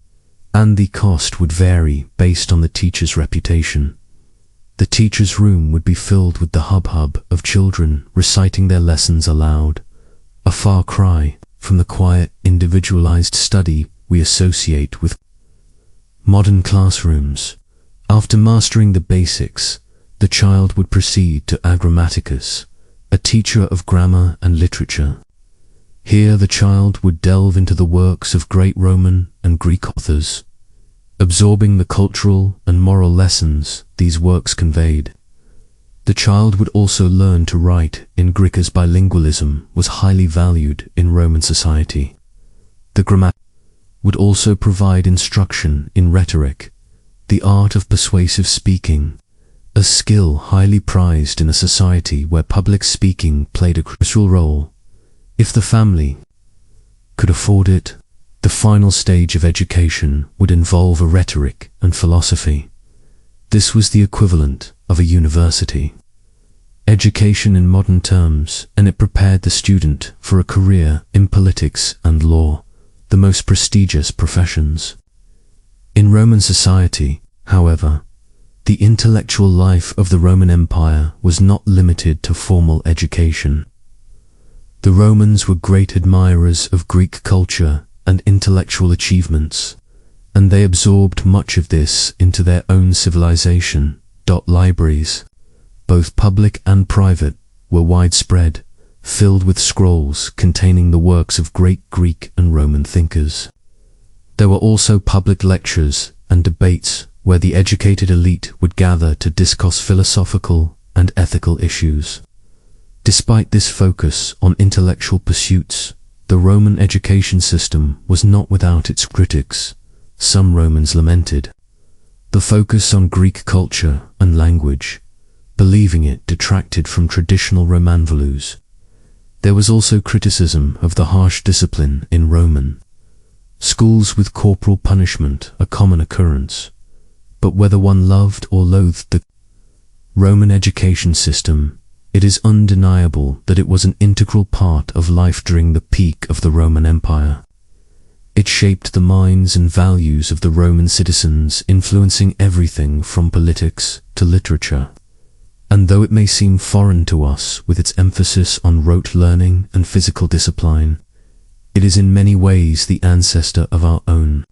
and the cost would vary based on the teacher's reputation. The teacher's room would be filled with the hubbub of children reciting their lessons aloud, a far cry from the quiet, individualized study we associate with modern classrooms. After mastering the basics, the child would proceed to a grammaticus, a teacher of grammar and literature. Here the child would delve into the works of great Roman and Greek authors, absorbing the cultural and moral lessons these works conveyed. The child would also learn to write in Greek, as bilingualism was highly valued in Roman society. The grammar would also provide instruction in rhetoric, the art of persuasive speaking, a skill highly prized in a society where public speaking played a crucial role. If the family could afford it, the final stage of education would involve a rhetoric and philosophy. This was the equivalent of a university education in modern terms, and it prepared the student for a career in politics and law, the most prestigious professions. In Roman society, however, the intellectual life of the Roman Empire was not limited to formal education. The Romans were great admirers of Greek culture and intellectual achievements, and they absorbed much of this into their own civilization. Libraries, both public and private, were widespread, filled with scrolls containing the works of great Greek and Roman thinkers. There were also public lectures and debates where the educated elite would gather to discuss philosophical and ethical issues. Despite this focus on intellectual pursuits, the Roman education system was not without its critics. Some Romans lamented the focus on Greek culture and language, believing it detracted from traditional Roman values. There was also criticism of the harsh discipline in Roman schools, with corporal punishment a common occurrence. But whether one loved or loathed the Roman education system, it is undeniable that it was an integral part of life during the peak of the Roman Empire. It shaped the minds and values of the Roman citizens, influencing everything from politics to literature. And though it may seem foreign to us with its emphasis on rote learning and physical discipline, it is in many ways the ancestor of our own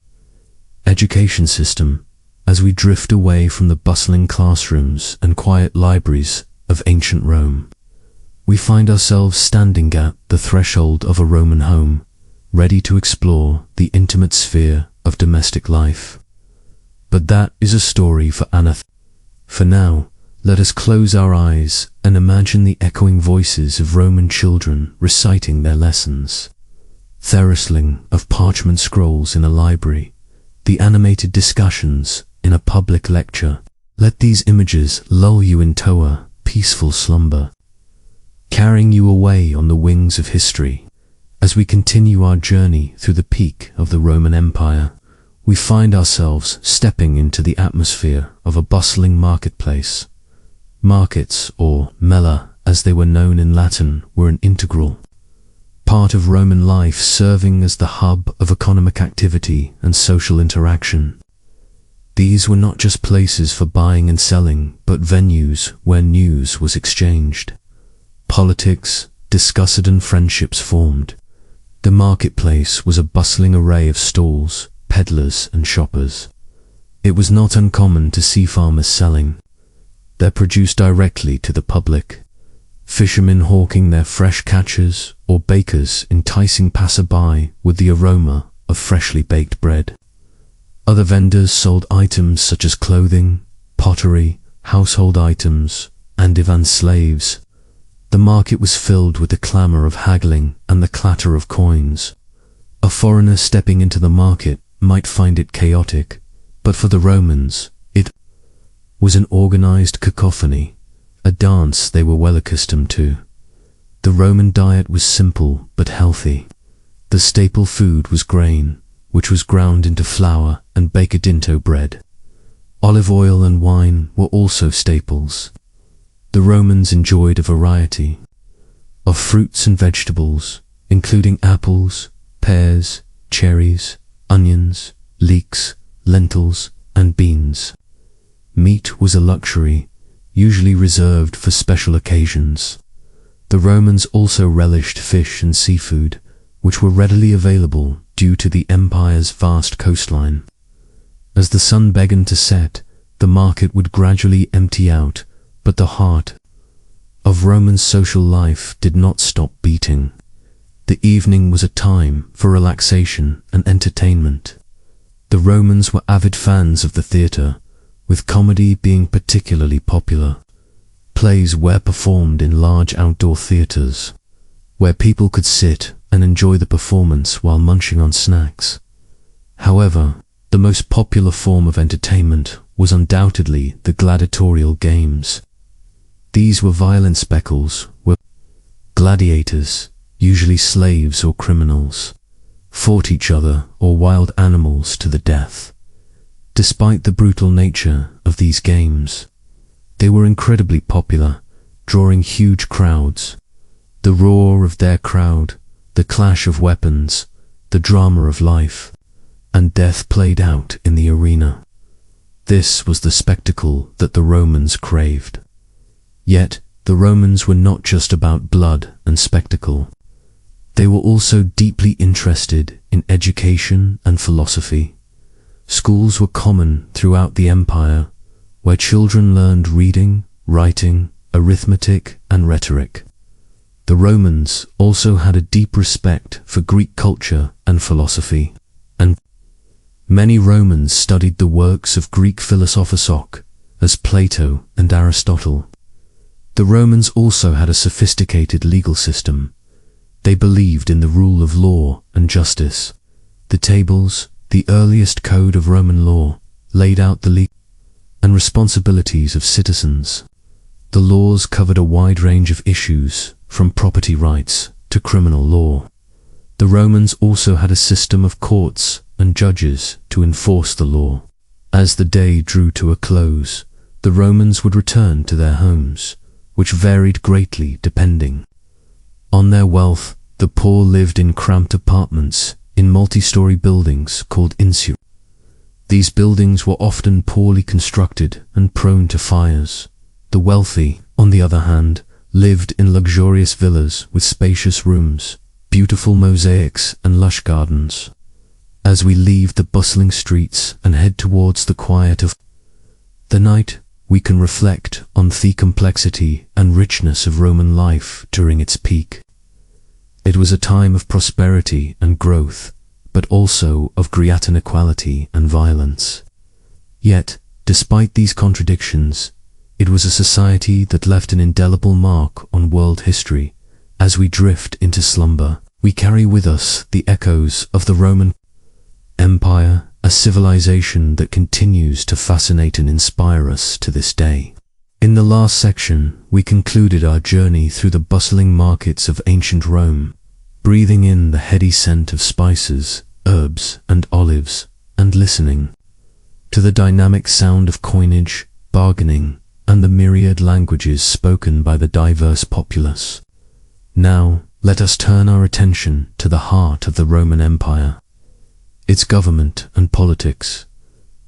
education system. As we drift away from the bustling classrooms and quiet libraries of ancient Rome, we find ourselves standing at the threshold of a Roman home, ready to explore the intimate sphere of domestic life. But that is a story for another. For now, let us close our eyes and imagine the echoing voices of Roman children reciting their lessons, the rustling of parchment scrolls in a library, the animated discussions in a public lecture. Let these images lull you into a peaceful slumber, carrying you away on the wings of history. As we continue our journey through the peak of the Roman Empire, we find ourselves stepping into the atmosphere of a bustling marketplace. Markets, or mela as they were known in Latin, were an integral part of Roman life, serving as the hub of economic activity and social interaction. These were not just places for buying and selling, but venues where news was exchanged, politics discussed, and friendships formed. The marketplace was a bustling array of stalls, peddlers and shoppers. It was not uncommon to see farmers selling their produce directly to the public, fishermen hawking their fresh catches, or bakers enticing passerby with the aroma of freshly baked bread. Other vendors sold items such as clothing, pottery, household items, and even slaves. The market was filled with the clamor of haggling and the clatter of coins. A foreigner stepping into the market might find it chaotic, but for the Romans, it was an organized cacophony, a dance they were well accustomed to. The Roman diet was simple but healthy. The staple food was grain, which was ground into flour and baked into bread. Olive oil and wine were also staples. The Romans enjoyed a variety of fruits and vegetables, including apples, pears, cherries, onions, leeks, lentils, and beans. Meat was a luxury, usually reserved for special occasions. The Romans also relished fish and seafood, which were readily available due to the empire's vast coastline. As the sun began to set, the market would gradually empty out, but the heart of Roman social life did not stop beating. The evening was a time for relaxation and entertainment. The Romans were avid fans of the theatre, with comedy being particularly popular. Plays were performed in large outdoor theatres, where people could sit and enjoy the performance while munching on snacks. However, the most popular form of entertainment was undoubtedly the gladiatorial games. These were violent spectacles where gladiators, usually slaves or criminals, fought each other or wild animals to the death. Despite the brutal nature of these games, they were incredibly popular, drawing huge crowds. The roar of their crowd, the clash of weapons, the drama of life and death played out in the arena. This was the spectacle that the Romans craved. Yet, the Romans were not just about blood and spectacle. They were also deeply interested in education and philosophy. Schools were common throughout the empire, where children learned reading, writing, arithmetic, and rhetoric. The Romans also had a deep respect for Greek culture and philosophy, and many Romans studied the works of Greek philosophers as Plato and Aristotle. The Romans also had a sophisticated legal system. They believed in the rule of law and justice. The tables, the earliest code of Roman law, laid out the legal and responsibilities of citizens. The laws covered a wide range of issues, from property rights to criminal law. The Romans also had a system of courts and judges to enforce the law. As the day drew to a close, the Romans would return to their homes, which varied greatly depending on their wealth. The poor lived in cramped apartments in multi-story buildings called insulae. These buildings were often poorly constructed and prone to fires. The wealthy, on the other hand, lived in luxurious villas with spacious rooms, beautiful mosaics, and lush gardens. As we leave the bustling streets and head towards the quiet of the night, we can reflect on the complexity and richness of Roman life during its peak. It was a time of prosperity and growth, but also of great inequality and violence. Yet, despite these contradictions, it was a society that left an indelible mark on world history. As we drift into slumber, we carry with us the echoes of the Roman Empire, a civilization that continues to fascinate and inspire us to this day. In the last section, we concluded our journey through the bustling markets of ancient Rome, breathing in the heady scent of spices, herbs, and olives, and listening to the dynamic sound of coinage, bargaining, and the myriad languages spoken by the diverse populace. Now, let us turn our attention to the heart of the Roman Empire, its government and politics.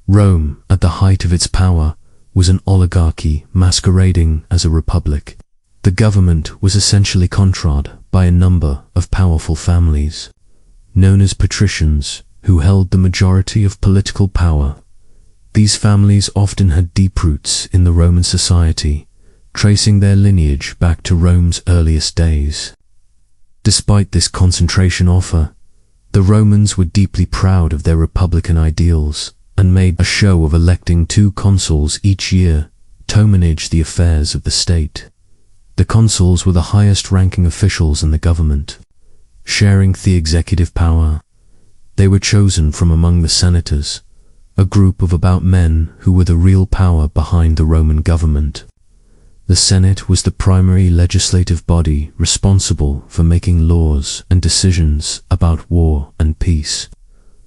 Rome, at the height of its power, was an oligarchy masquerading as a republic. The government was essentially controlled by a number of powerful families, known as patricians, who held the majority of political power. These families often had deep roots in the Roman society, tracing their lineage back to Rome's earliest days. Despite this concentration offer, the Romans were deeply proud of their republican ideals and made a show of electing 2 consuls each year to manage the affairs of the state. The consuls were the highest-ranking officials in the government, sharing the executive power. They were chosen from among the senators, a group of about men who were the real power behind the Roman government. The Senate was the primary legislative body responsible for making laws and decisions about war and peace.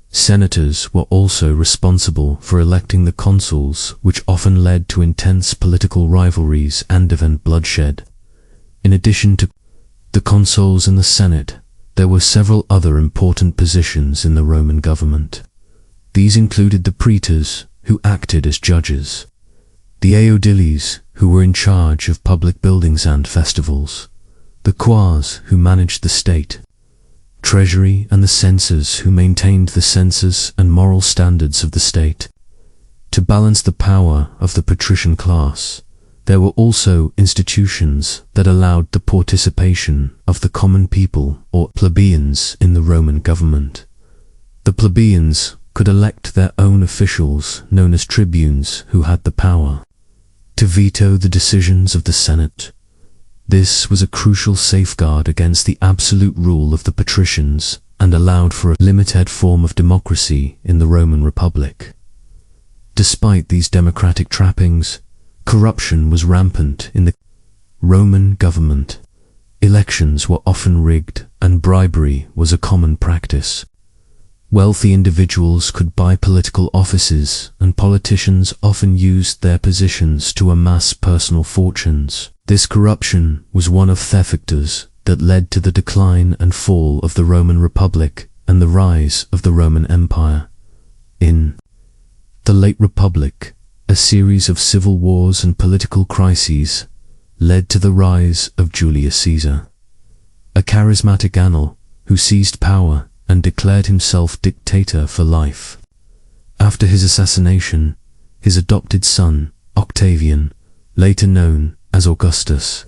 Senators were also responsible for electing the consuls, which often led to intense political rivalries and event bloodshed. In addition to the consuls and the Senate, there were several other important positions in the Roman government. These included the praetors, who acted as judges, the aediles, who were in charge of public buildings and festivals, the quaes, who managed the state, treasury, and the censors, who maintained the census and moral standards of the state. To balance the power of the patrician class, there were also institutions that allowed the participation of the common people, or plebeians, in the Roman government. The plebeians could elect their own officials, known as tribunes, who had the power to veto the decisions of the Senate. This was a crucial safeguard against the absolute rule of the patricians and allowed for a limited form of democracy in the Roman Republic. Despite these democratic trappings, corruption was rampant in the Roman government. Elections were often rigged, and bribery was a common practice. Wealthy individuals could buy political offices, and politicians often used their positions to amass personal fortunes. This corruption was one of the factors that led to the decline and fall of the Roman Republic and the rise of the Roman Empire. In the late Republic, a series of civil wars and political crises led to the rise of Julius Caesar, a charismatic annal who seized power and declared himself dictator for life. After his assassination, his adopted son, Octavian, later known as Augustus,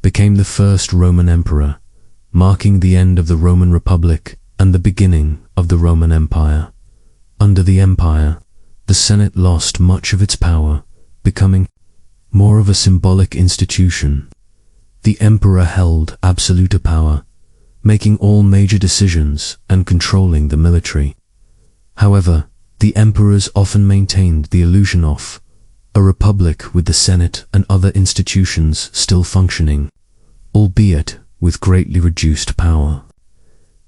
became the first Roman emperor, marking the end of the Roman Republic and the beginning of the Roman Empire. Under the empire, the Senate lost much of its power, becoming more of a symbolic institution. The emperor held absolute power, making all major decisions and controlling the military. However, the emperors often maintained the illusion of a republic with the Senate and other institutions still functioning, albeit with greatly reduced power.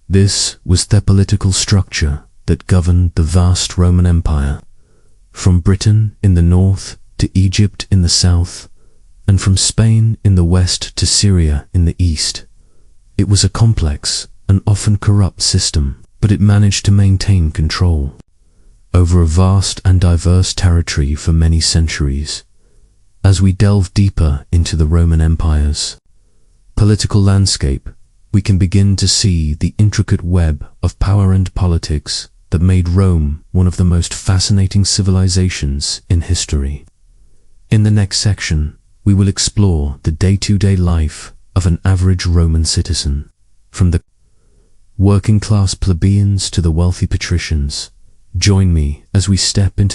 This was the political structure that governed the vast Roman Empire, from Britain in the north to Egypt in the south, and from Spain in the west to Syria in the east. It was a complex and often corrupt system, but it managed to maintain control over a vast and diverse territory for many centuries. As we delve deeper into the Roman Empire's political landscape, we can begin to see the intricate web of power and politics that made Rome one of the most fascinating civilizations in history. In the next section, we will explore the day-to-day life of an average Roman citizen, from the working-class plebeians to the wealthy patricians. Join me as we step into the